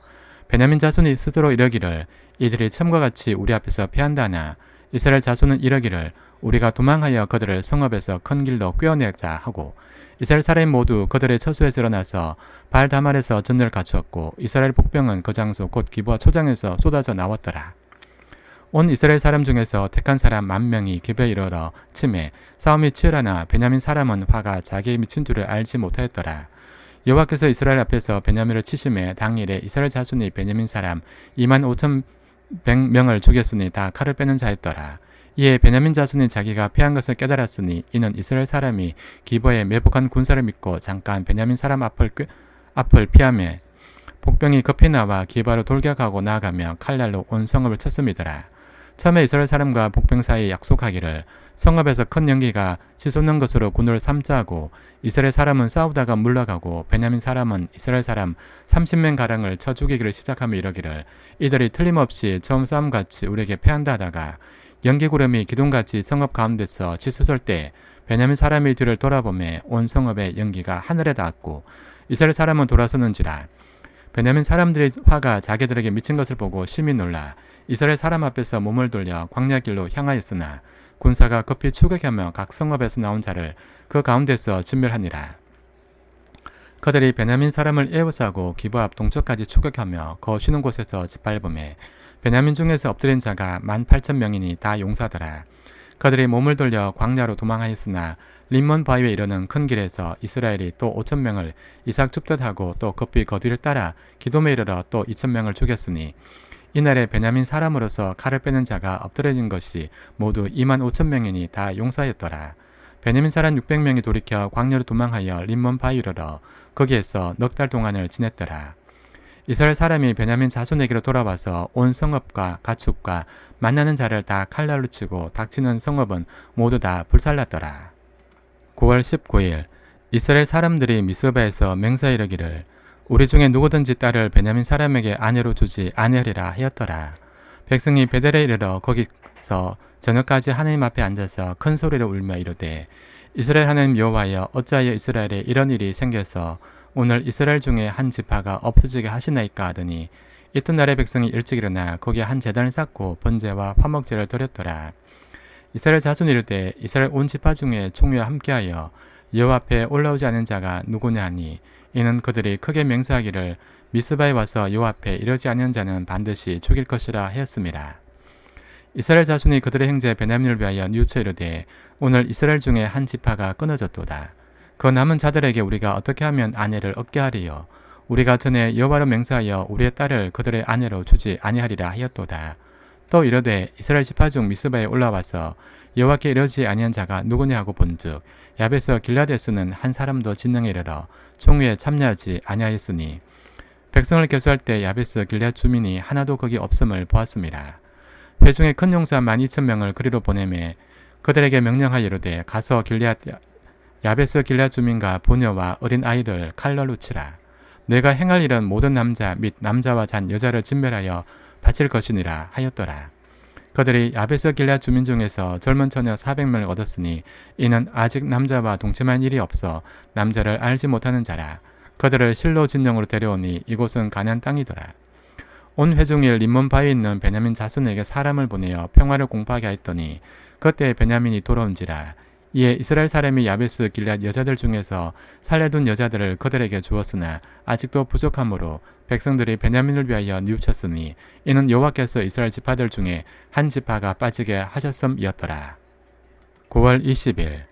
베냐민 자손이 스스로 이러기를 이들이 처음과 같이 우리 앞에서 패한다나 이스라엘 자손은 이러기를 우리가 도망하여 그들을 성읍에서 큰 길로 꿰어내자 하고 이스라엘 사람이 모두 그들의 처소에서 일어나서 발다말에서 전열을 갖추었고 이스라엘 복병은 그 장소 곧 기브아 초장에서 쏟아져 나왔더라. 온 이스라엘 사람 중에서 택한 사람 10,000명이 기브아에 이르러 치매 싸움이 치열하나 베냐민 사람은 화가 자기의 미친 줄을 알지 못하였더라. 여호와께서 이스라엘 앞에서 베냐민을 치심에 당일에 이스라엘 자손이 베냐민 사람 25,100명을 죽였으니 다 칼을 빼는 자였더라. 이에 베냐민 자손이 자기가 패한 것을 깨달았으니 이는 이스라엘 사람이 기브아에 매복한 군사를 믿고 잠깐 베냐민 사람 앞을 피하매 복병이 급히 나와 기브아로 돌격하고 나아가며 칼날로 온 성읍을 쳤음이더라. 처음에 이스라엘 사람과 복병 사이에 약속하기를 성읍에서 큰 연기가 치솟는 것으로 군을 삼자 하고 이스라엘 사람은 싸우다가 물러가고 베냐민 사람은 이스라엘 사람 30명가량을 쳐 죽이기를 시작하며 이러기를 이들이 틀림없이 처음 싸움같이 우리에게 패한다 하다가 연기구름이 기둥같이 성읍 가운데서 치솟을 때 베냐민 사람이 뒤를 돌아보매 온 성읍의 연기가 하늘에 닿았고 이스라엘 사람은 돌아서는지라. 베냐민 사람들의 화가 자기들에게 미친 것을 보고 심히 놀라 이스라엘 사람 앞에서 몸을 돌려 광야길로 향하였으나 군사가 급히 추격하며 각 성읍에서 나온 자를 그 가운데서 진멸하니라. 그들이 베냐민 사람을 에워싸고 기브아 앞 동쪽까지 추격하며 거 쉬는 곳에서 짓밟음에 베냐민 중에서 엎드린 자가 18,000명이니 다 용사더라. 그들이 몸을 돌려 광야로 도망하였으나 림몬 바위에 이르는 큰 길에서 이스라엘이 또 5,000명을 이삭 줍듯 하고 또 급히 그 뒤를 따라 기돔에 이르러 또 2,000명을 죽였으니 이날에 베냐민 사람으로서 칼을 빼는 자가 엎드러진 것이 모두 2만 5천 명이니 다 용사였더라. 베냐민 사람 600명이 돌이켜 광야로 도망하여 림몬 바위로 거기에서 넉 달 동안을 지냈더라. 이스라엘 사람이 베냐민 자손에게로 돌아와서 온 성읍과 가축과 만나는 자를 다 칼날로 치고 닥치는 성읍은 모두 다 불살랐더라. 9월 19일 이스라엘 사람들이 미스바에서 맹세하 이르기를 우리 중에 누구든지 딸을 베냐민 사람에게 아내로 주지 아니하리라 하였더라. 백성이 베델에 이르러 거기서 저녁까지 하나님 앞에 앉아서 큰 소리로 울며 이르되 이스라엘 하나님 여호와여 어찌하여 이스라엘에 이런 일이 생겨서 오늘 이스라엘 중에 한 지파가 없어지게 하시나이까 하더니 이튿날에 백성이 일찍 일어나 거기에 한 제단을 쌓고 번제와 화목제를 드렸더라. 이스라엘 자손이 이르되 이스라엘 온 지파 중에 총회와 함께하여 여호와 앞에 올라오지 않은 자가 누구냐 하니 이는 그들이 크게 맹세하기를 미스바에 와서 여호와 앞에 이르지 않은 자는 반드시 죽일 것이라 하였습니다. 이스라엘 자손이 그들의 형제 베냐민을 위하여 뉘우쳐 이르되 오늘 이스라엘 중에 한 지파가 끊어졌도다. 그 남은 자들에게 우리가 어떻게 하면 아내를 얻게 하리요? 우리가 전에 여호와로 맹세하여 우리의 딸을 그들의 아내로 주지 아니하리라 하였도다. 또 이르되 이스라엘 지파 중 미스바에 올라와서 여호와께 이르지 아니한 자가 누구냐 하고 본즉 야베스 길라데스는 한 사람도 진능에 이르러 총회에 참여하지 아니하였으니 백성을 계수할 때 야베스 길앗 주민이 하나도 거기 없음을 보았습니다. 회중의 큰 용사 12,000명을 그리로 보내매 그들에게 명령하여 이르되 가서 야베스 길앗 주민과 보녀와 어린 아이를 칼날로 치라. 내가 행할 일은 모든 남자 및 남자와 잔 여자를 진멸하여 바칠 것이니라 하였더라. 그들이 야베스 길앗 주민 중에서 젊은 처녀 400명을 얻었으니 이는 아직 남자와 동침한 일이 없어 남자를 알지 못하는 자라. 그들을 실로 진영으로 데려오니 이곳은 가나안 땅이더라. 온 회중일 림몬 바위에 있는 베냐민 자손에게 사람을 보내어 평화를 공포하게 하였더니 그때 베냐민이 돌아온지라. 이에 이스라엘 사람이 야베스 길앗 여자들 중에서 살려둔 여자들을 그들에게 주었으나 아직도 부족하므로 백성들이 베냐민을 위하여 뉘우쳤으니 이는 여호와께서 이스라엘 지파들 중에 한 지파가 빠지게 하셨음이었더라. 9월 20일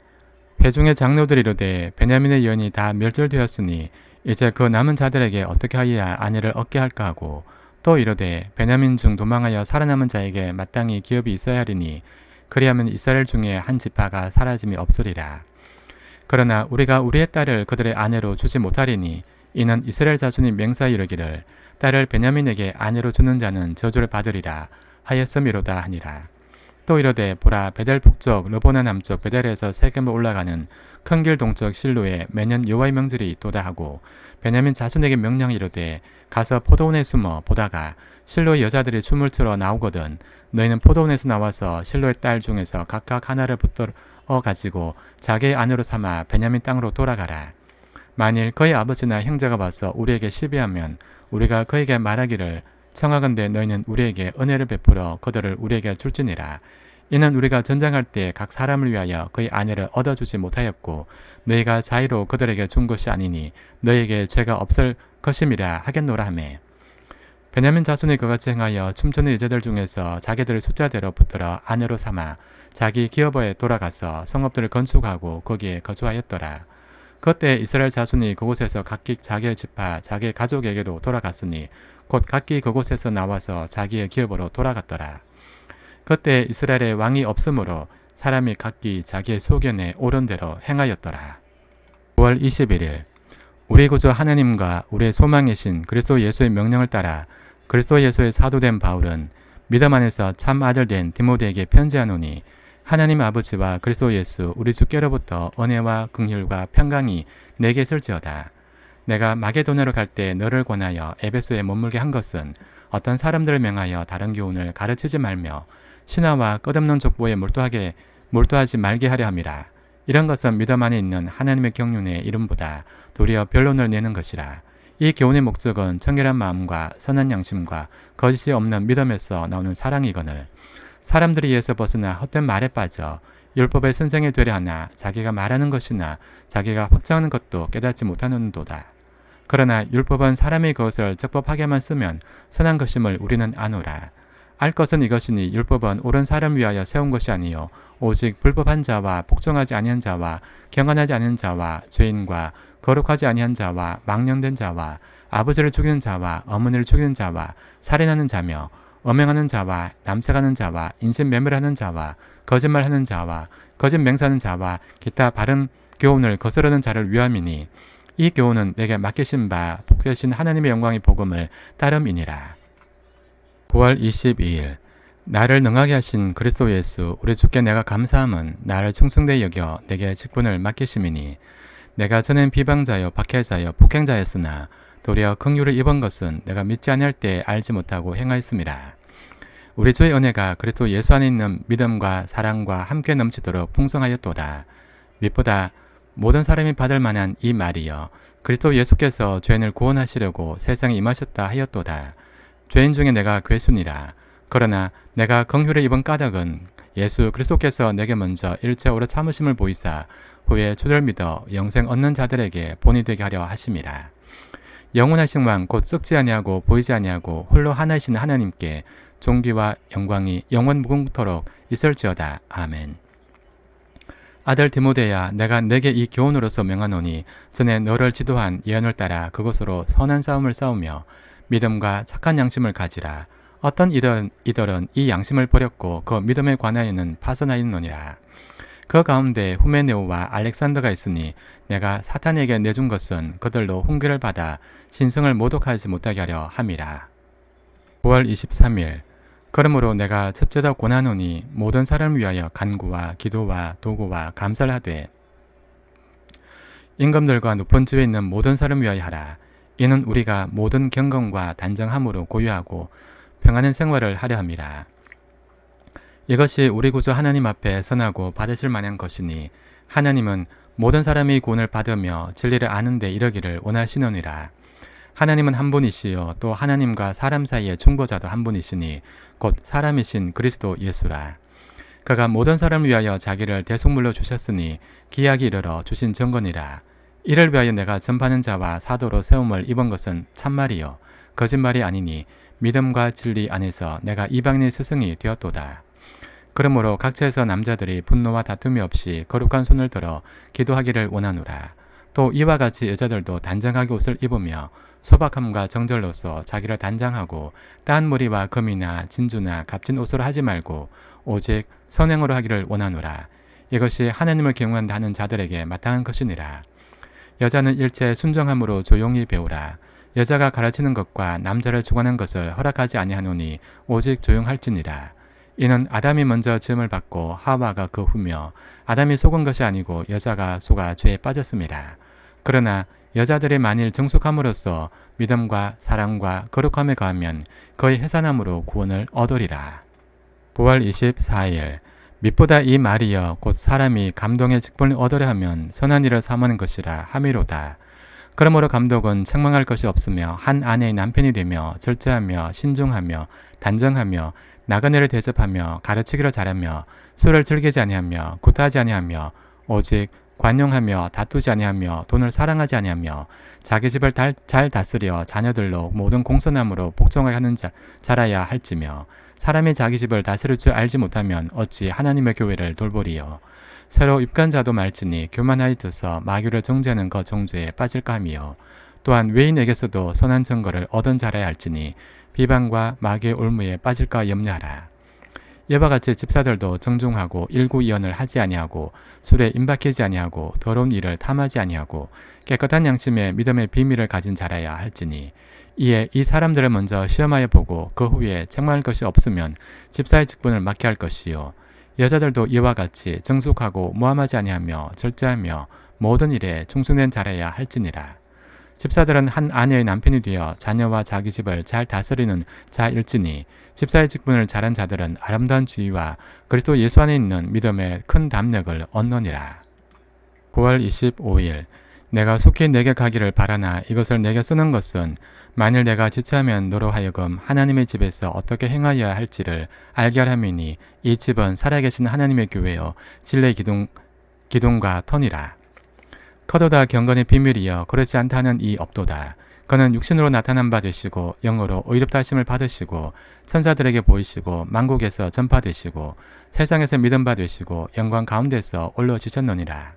회중의 장로들이 이르되 베냐민의 여인이 다 멸절되었으니 이제 그 남은 자들에게 어떻게 하여야 아내를 얻게 할까 하고 또 이르되 베냐민 중 도망하여 살아남은 자에게 마땅히 기업이 있어야 하리니 그리하면 이스라엘 중에 한 지파가 사라짐이 없으리라. 그러나 우리가 우리의 딸을 그들의 아내로 주지 못하리니 이는 이스라엘 자손이 맹세하여 이르기를 딸을 베냐민에게 아내로 주는 자는 저주를 받으리라 하였음이로다 하니라. 또 이르되 보라 베델 북쪽 르보나 남쪽 베델에서 세겜으로 올라가는 큰 길 동쪽 실로에 매년 여호와의 명절이 있도다 하고 베냐민 자손에게 명령이 이르되 가서 포도원에 숨어 보다가 실로의 여자들이 춤을 추러 나오거든 너희는 포도원에서 나와서 실로의 딸 중에서 각각 하나를 붙들어 가지고 자기의 아내로 삼아 베냐민 땅으로 돌아가라. 만일 그의 아버지나 형제가 와서 우리에게 시비하면 우리가 그에게 말하기를 청하건대 너희는 우리에게 은혜를 베풀어 그들을 우리에게 줄지니라. 이는 우리가 전쟁할 때 각 사람을 위하여 그의 아내를 얻어주지 못하였고 너희가 자의로 그들에게 준 것이 아니니 너희에게 죄가 없을 것임이라 하겠노라 하매 베냐민 자손이 그같이 행하여 춤추는 여자들 중에서 자기들의 숫자대로 붙들어 아내로 삼아 자기 기업에 돌아가서 성읍들을 건축하고 거기에 거주하였더라. 그때 이스라엘 자손이 그곳에서 각기 자기의 지파 자기의 가족에게로 돌아갔으니 곧 각기 그곳에서 나와서 자기의 기업으로 돌아갔더라. 그때 이스라엘에 왕이 없으므로 사람이 각기 자기의 소견에 옳은 대로 행하였더라. 9월 21일 우리 구주 하나님과 우리의 소망이신 그리스도 예수의 명령을 따라 그리스도 예수의 사도된 바울은 믿음 안에서 참 아들 된 디모데에게 편지하노니 하나님 아버지와 그리스도 예수 우리 주께로부터 은혜와 긍휼과 평강이 내게 있을지어다. 내가 마게도냐로 갈 때 너를 권하여 에베소에 머물게 한 것은 어떤 사람들을 명하여 다른 교훈을 가르치지 말며 신화와 끝없는 족보에 몰두하지 말게 하려 함이라. 이런 것은 믿음 안에 있는 하나님의 경륜의 이름보다 도리어 변론을 내는 것이라. 이 교훈의 목적은 청결한 마음과 선한 양심과 거짓이 없는 믿음에서 나오는 사랑이거늘 사람들이 이에서 벗어나 헛된 말에 빠져 율법의 선생이 되려 하나 자기가 말하는 것이나 자기가 확정하는 것도 깨닫지 못하는도다. 그러나 율법은 사람이 그것을 적법하게만 쓰면 선한 것임을 우리는 아노라. 알 것은 이것이니 율법은 옳은 사람 위하여 세운 것이 아니요 오직 불법한 자와 복종하지 아니한 자와 경건하지 않은 자와 죄인과 거룩하지 아니한 자와 망령된 자와 아버지를 죽이는 자와 어머니를 죽이는 자와 살인하는 자며 엄행하는 자와 남색하는 자와 인신매매하는 자와 거짓말하는 자와 거짓 맹세하는 자와 기타 바른 교훈을 거스르는 자를 위함이니 이 교훈은 내게 맡기신 바 복되신 하나님의 영광의 복음을 따름이니라. 9월 22일 나를 능하게 하신 그리스도 예수 우리 주께 내가 감사함은 나를 충성되이 여겨 내게 직분을 맡기심이니 내가 전엔 비방자요 박해자요 폭행자였으나 도리어 긍휼을 입은 것은 내가 믿지 아니할 때 알지 못하고 행하였음이라. 우리 주의 은혜가 그리스도 예수 안에 있는 믿음과 사랑과 함께 넘치도록 풍성하였도다. 밑보다 모든 사람이 받을 만한 이 말이여 그리스도 예수께서 죄인을 구원하시려고 세상에 임하셨다 하였도다. 죄인 중에 내가 괴순이라. 그러나 내가 긍휼을 입은 까닭은 예수 그리스도께서 내게 먼저 일체 오래 참으심을 보이사 후에 주를 믿어 영생 얻는 자들에게 본이 되게 하려 하심이라. 영원하신 왕 곧 썩지 아니하고 보이지 아니하고 홀로 하나이신 하나님께 존귀와 영광이 영원 무궁토록 있을지어다. 아멘. 아들 디모데야 내가 내게 이 교훈으로서 명하노니 전에 너를 지도한 예언을 따라 그것으로 선한 싸움을 싸우며 믿음과 착한 양심을 가지라. 어떤 이들은 이 양심을 버렸고 그 믿음에 관하여는 파선하였느니라. 그 가운데 후메네오와 알렉산더가 있으니 내가 사탄에게 내준 것은 그들로 훈계를 받아 신성을 모독하지 못하게 하려 함이라. 9월 23일 그러므로 내가 첫째더 권하노니 모든 사람을 위하여 간구와 기도와 도구와 감사를 하되 임금들과 높은 지위에 있는 모든 사람을 위하여 하라. 이는 우리가 모든 경건과 단정함으로 고유하고 평안한 생활을 하려 함이라. 이것이 우리 구주 하나님 앞에 선하고 받으실 만한 것이니 하나님은 모든 사람이 구원을 받으며 진리를 아는 데 이르기를 원하시느니라. 하나님은 한 분이시요 또 하나님과 사람 사이의 중보자도 한 분이시니 곧 사람이신 그리스도 예수라. 그가 모든 사람을 위하여 자기를 대속물로 주셨으니 기약이 이르러 주신 증거니라. 이를 위하여 내가 전파하는 자와 사도로 세움을 입은 것은 참말이요 거짓말이 아니니 믿음과 진리 안에서 내가 이방인의 스승이 되었도다. 그러므로 각처에서 남자들이 분노와 다툼이 없이 거룩한 손을 들어 기도하기를 원하노라. 또 이와 같이 여자들도 단정하게 옷을 입으며 소박함과 정절로서 자기를 단장하고 따한 무리와 금이나 진주나 값진 옷으로 하지 말고 오직 선행으로 하기를 원하노라. 이것이 하나님을 경외한다 하는 자들에게 마땅한 것이니라. 여자는 일체 순정함으로 조용히 배우라. 여자가 가르치는 것과 남자를 주관하는 것을 허락하지 아니하노니 오직 조용할지니라. 이는 아담이 먼저 지음을 받고 하와가 그 후며 아담이 속은 것이 아니고 여자가 속아 죄에 빠졌습니다. 그러나 여자들이 만일 정숙함으로써 믿음과 사랑과 거룩함에 가하면 거의 해산함으로 구원을 얻으리라. 9월 24일 밑보다 이 말이여 곧 사람이 감동의 직분을 얻으려 하면 선한 일을 삼하는 것이라 함이로다. 그러므로 감독은 책망할 것이 없으며 한 아내의 남편이 되며 절제하며 신중하며 단정하며 나그네를 대접하며 가르치기를 잘하며 술을 즐기지 아니하며 구타하지 아니하며 오직 관용하며 다투지 아니하며 돈을 사랑하지 아니하며 자기 집을 잘 다스려 자녀들로 모든 공손함으로 복종하게 하는 자라야 할지며 사람이 자기 집을 다스릴 줄 알지 못하면 어찌 하나님의 교회를 돌보리요. 새로 입간 자도 말지니 교만하여져서 마귀를 정죄하는 그 정죄에 빠질까 하며 또한 외인에게서도 선한 증거를 얻은 자라야 할지니 비방과 마귀의 올무에 빠질까 염려하라. 이와 같이 집사들도 정중하고 일구이언을 하지 아니하고 술에 임박히지 아니하고 더러운 일을 탐하지 아니하고 깨끗한 양심의 믿음의 비밀을 가진 자라야 할지니 이에 이 사람들을 먼저 시험하여 보고 그 후에 책망할 것이 없으면 집사의 직분을 맡게 할 것이요 여자들도 이와 같이 정숙하고 모함하지 아니하며 절제하며 모든 일에 충성된 자라야 할지니라. 집사들은 한 아내의 남편이 되어 자녀와 자기 집을 잘 다스리는 자일지니 집사의 직분을 잘한 자들은 아름다운 지위와 그리스도 예수 안에 있는 믿음의 큰 담력을 얻느니라. 9월 25일 내가 속히 내게 가기를 바라나 이것을 내게 쓰는 것은 만일 내가 지체하면 너로 하여금 하나님의 집에서 어떻게 행하여야 할지를 알게 하람이니 이 집은 살아계신 하나님의 교회여 진리의 기둥과 터니라. 커도다 경건의 비밀이여 그렇지 않다는 이 없도다. 그는 육신으로 나타난 바 되시고 영으로 의롭다 하심을 받으시고 천사들에게 보이시고 만국에서 전파되시고 세상에서 믿음 바 되시고 영광 가운데서 올라지셨느니라.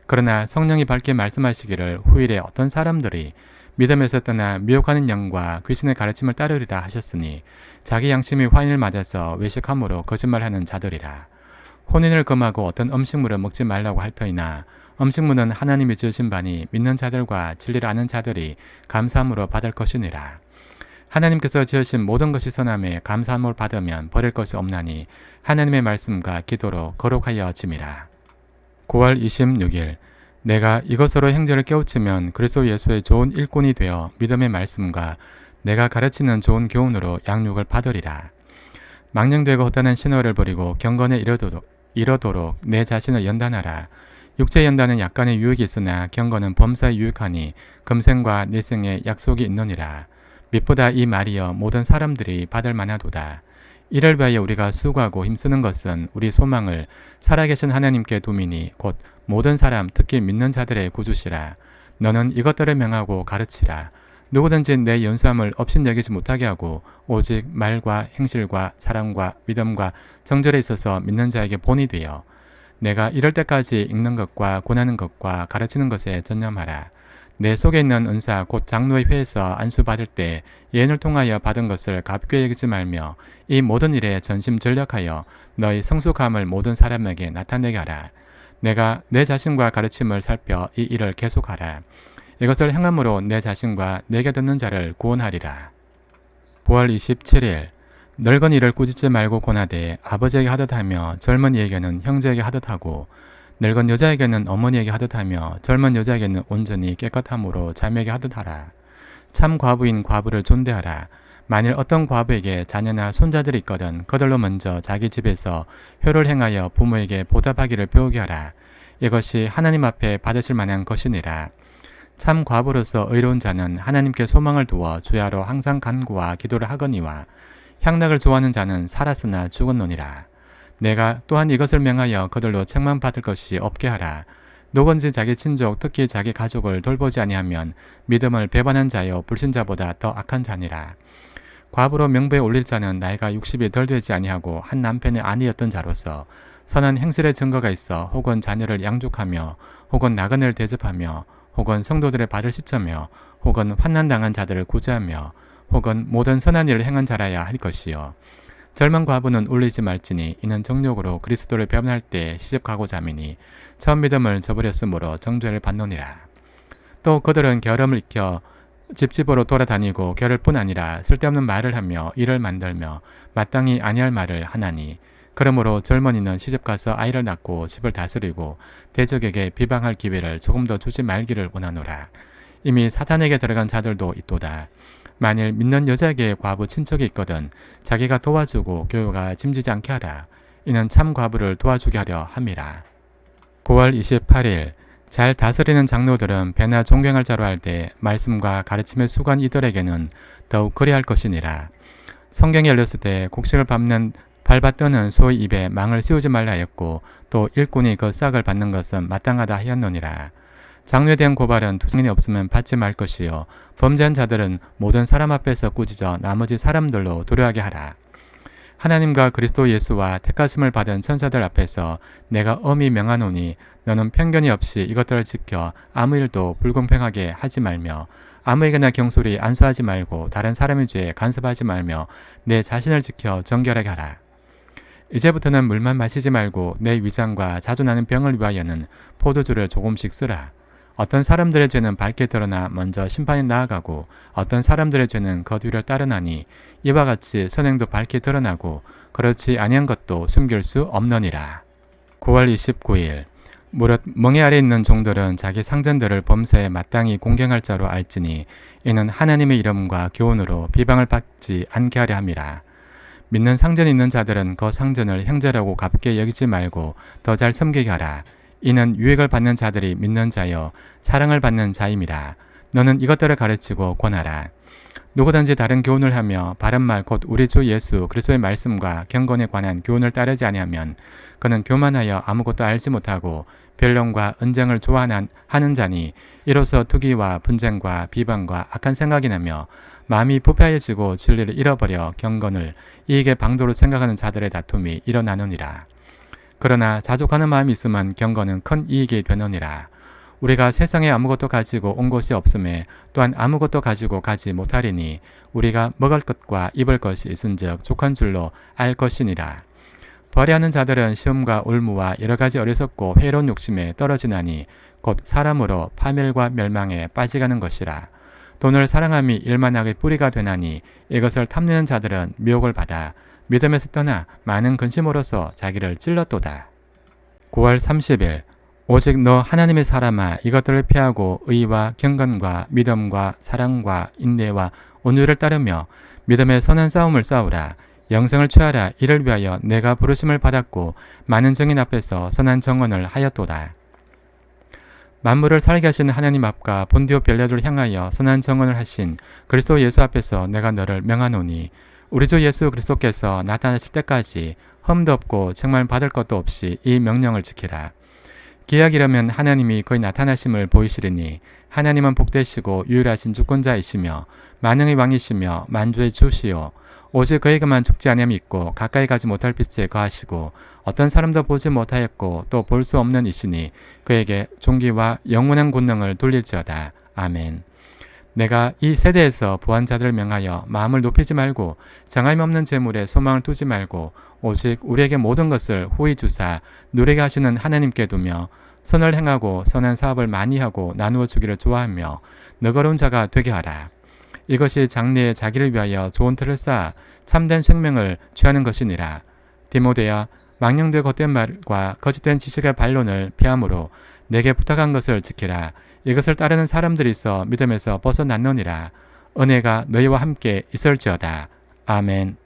그러나 성령이 밝게 말씀하시기를 후일에 어떤 사람들이 믿음에서 떠나 미혹하는 영과 귀신의 가르침을 따르리라 하셨으니 자기 양심이 화인을 맞아서 외식함으로 거짓말하는 자들이라. 혼인을 금하고 어떤 음식물을 먹지 말라고 할 터이나 음식물은 하나님이 지으신 바니 믿는 자들과 진리를 아는 자들이 감사함으로 받을 것이니라. 하나님께서 지으신 모든 것이 선함에 감사함을 받으면 버릴 것이 없나니 하나님의 말씀과 기도로 거룩하여 짐이라. 9월 26일 내가 이것으로 형제를 깨우치면 그리스도 예수의 좋은 일꾼이 되어 믿음의 말씀과 내가 가르치는 좋은 교훈으로 양육을 받으리라. 망령되고 허탄한 신호를 버리고 경건에 이르도록 내 자신을 연단하라. 육체 연단은 약간의 유익이 있으나 경건은 범사에 유익하니 금생과 내생에 약속이 있느니라. mit보다 이 말이여 모든 사람들이 받을 만하도다. 이를 위하여 우리가 수고하고 힘쓰는 것은 우리 소망을 살아계신 하나님께 두미니 곧 모든 사람 특히 믿는 자들의 구주시라. 너는 이것들을 명하고 가르치라. 누구든지 내 연수함을 업신여기지 못하게 하고 오직 말과 행실과 사랑과 믿음과 정절에 있어서 믿는 자에게 본이 되어 내가 이럴 때까지 읽는 것과 권하는 것과 가르치는 것에 전념하라. 내 속에 있는 은사 곧 장로의 회에서 안수받을 때 예언을 통하여 받은 것을 가볍게 여기지 말며 이 모든 일에 전심전력하여 너희 성숙함을 모든 사람에게 나타내게 하라. 내가 내 자신과 가르침을 살펴 이 일을 계속하라. 이것을 행함으로 내 자신과 내게 듣는 자를 구원하리라. 9월 27일 늙은 이를 꾸짖지 말고 권하되 아버지에게 하듯 하며 젊은 이에게는 형제에게 하듯 하고 늙은 여자에게는 어머니에게 하듯 하며 젊은 여자에게는 온전히 깨끗함으로 자매에게 하듯 하라. 참 과부인 과부를 존대하라. 만일 어떤 과부에게 자녀나 손자들이 있거든 그들로 먼저 자기 집에서 효를 행하여 부모에게 보답하기를 배우게 하라. 이것이 하나님 앞에 받으실 만한 것이니라. 참 과부로서 의로운 자는 하나님께 소망을 두어 주야로 항상 간구와 기도를 하거니와 향락을 좋아하는 자는 살았으나 죽었노니라. 내가 또한 이것을 명하여 그들로 책망 받을 것이 없게 하라. 누구든지 자기 친족 특히 자기 가족을 돌보지 아니하면 믿음을 배반한 자여 불신자보다 더 악한 자니라. 과부로 명부에 올릴 자는 나이가 60이 덜 되지 아니하고 한 남편의 아내였던 자로서 선한 행실의 증거가 있어 혹은 자녀를 양육하며 혹은 나그네를 대접하며 혹은 성도들의 발을 씻으며 혹은 환난당한 자들을 구제하며 혹은 모든 선한 일을 행한 자라야 할 것이요. 젊은 과부는 울리지 말지니 이는 정욕으로 그리스도를 배반할 때 시집가고자 함이니 처음 믿음을 저버렸으므로 정죄를 받노니라. 또 그들은 게으름을 익혀 집집으로 돌아다니고 게으를 뿐 아니라 쓸데없는 말을 하며 일을 만들며 마땅히 아니할 말을 하나니 그러므로 젊은이는 시집가서 아이를 낳고 집을 다스리고 대적에게 비방할 기회를 조금 더 주지 말기를 원하노라. 이미 사탄에게 들어간 자들도 있도다. 만일 믿는 여자에게 과부 친척이 있거든 자기가 도와주고 교회가 짐지지 않게 하라. 이는 참 과부를 도와주게 하려 함이라. 9월 28일 잘 다스리는 장로들은 배나 존경할 자로 할 때 말씀과 가르침의 수관 이들에게는 더욱 그리할 것이니라. 성경이 열렸을 때 곡식을 밟아 뜨는 소의 입에 망을 씌우지 말라 하였고 또 일꾼이 그 싹을 받는 것은 마땅하다 하였느니라. 장로에 대한 고발은 두성인이 없으면 받지 말 것이요 범죄한 자들은 모든 사람 앞에서 꾸짖어 나머지 사람들로 도료하게 하라. 하나님과 그리스도 예수와 택하심을 받은 천사들 앞에서 내가 엄히 명하노니 너는 편견이 없이 이것들을 지켜 아무 일도 불공평하게 하지 말며 아무에게나 경솔히 안수하지 말고 다른 사람의 죄에 간섭하지 말며 내 자신을 지켜 정결하게 하라. 이제부터는 물만 마시지 말고 내 위장과 자주 나는 병을 위하여는 포도주를 조금씩 쓰라. 어떤 사람들의 죄는 밝게 드러나 먼저 심판에 나아가고 어떤 사람들의 죄는 그 뒤를 따르나니 이와 같이 선행도 밝게 드러나고 그렇지 아니한 것도 숨길 수 없느니라. 9월 29일 무릇 멍에 아래 있는 종들은 자기 상전들을 범사에 마땅히 공경할 자로 알지니 이는 하나님의 이름과 교훈으로 비방을 받지 않게 하려 함이라. 믿는 상전이 있는 자들은 그 상전을 형제라고 가볍게 여기지 말고 더 잘 섬기게 하라. 이는 유익을 받는 자들이 믿는 자여 사랑을 받는 자임이라. 너는 이것들을 가르치고 권하라. 누구든지 다른 교훈을 하며 바른 말 곧 우리 주 예수 그리스도의 말씀과 경건에 관한 교훈을 따르지 아니하면 그는 교만하여 아무것도 알지 못하고 변론과 언쟁을 좋아하는 자니 이로써 투기와 분쟁과 비방과 악한 생각이 나며 마음이 부패해지고 진리를 잃어버려 경건을 이익의 방도로 생각하는 자들의 다툼이 일어나느니라. 그러나 자족하는 마음이 있으면 경건은 큰 이익이 되느니라. 우리가 세상에 아무것도 가지고 온 것이 없음에 또한 아무것도 가지고 가지 못하리니 우리가 먹을 것과 입을 것이 있은즉 족한 줄로 알 것이니라. 벌이하는 자들은 시험과 올무와 여러 가지 어리석고 회로운 욕심에 떨어지나니 곧 사람으로 파멸과 멸망에 빠지가는 것이라. 돈을 사랑함이 일만하게 뿌리가 되나니 이것을 탐내는 자들은 미혹을 받아 믿음에서 떠나 많은 근심으로써 자기를 찔렀도다. 9월 30일 오직 너 하나님의 사람아 이것들을 피하고 의와 경건과 믿음과 사랑과 인내와 온유를 따르며 믿음의 선한 싸움을 싸우라. 영생을 취하라. 이를 위하여 내가 부르심을 받았고 많은 증인 앞에서 선한 정언을 하였도다. 만물을 살게 하신 하나님 앞과 본디오 빌라도를 향하여 선한 정언을 하신 그리스도 예수 앞에서 내가 너를 명하노니 우리 주 예수 그리스도께서 나타나실 때까지 흠도 없고 책망 받을 것도 없이 이 명령을 지키라. 기약이라면 하나님이 거의 나타나심을 보이시리니 하나님은 복되시고 유일하신 주권자이시며 만능의 왕이시며 만주의 주시오. 오직 그에게만 죽지 아니함이 있고 가까이 가지 못할 빛에 거하시고 어떤 사람도 보지 못하였고 또 볼 수 없는 이시니 그에게 존귀와 영원한 권능을 돌릴지어다. 아멘. 내가 이 세대에서 부한 자들을 명하여 마음을 높이지 말고 장함이 없는 재물에 소망을 두지 말고 오직 우리에게 모든 것을 후히 주사 누리게 하시는 하나님께 두며 선을 행하고 선한 사업을 많이 하고 나누어 주기를 좋아하며 너거로운 자가 되게 하라. 이것이 장래에 자기를 위하여 좋은 틀을 쌓아 참된 생명을 취하는 것이니라. 디모데야 망령된 헛된 말과 거짓된 지식의 반론을 피함으로 내게 부탁한 것을 지키라. 이것을 따르는 사람들이 있어 믿음에서 벗어났느니라. 은혜가 너희와 함께 있을지어다. 아멘.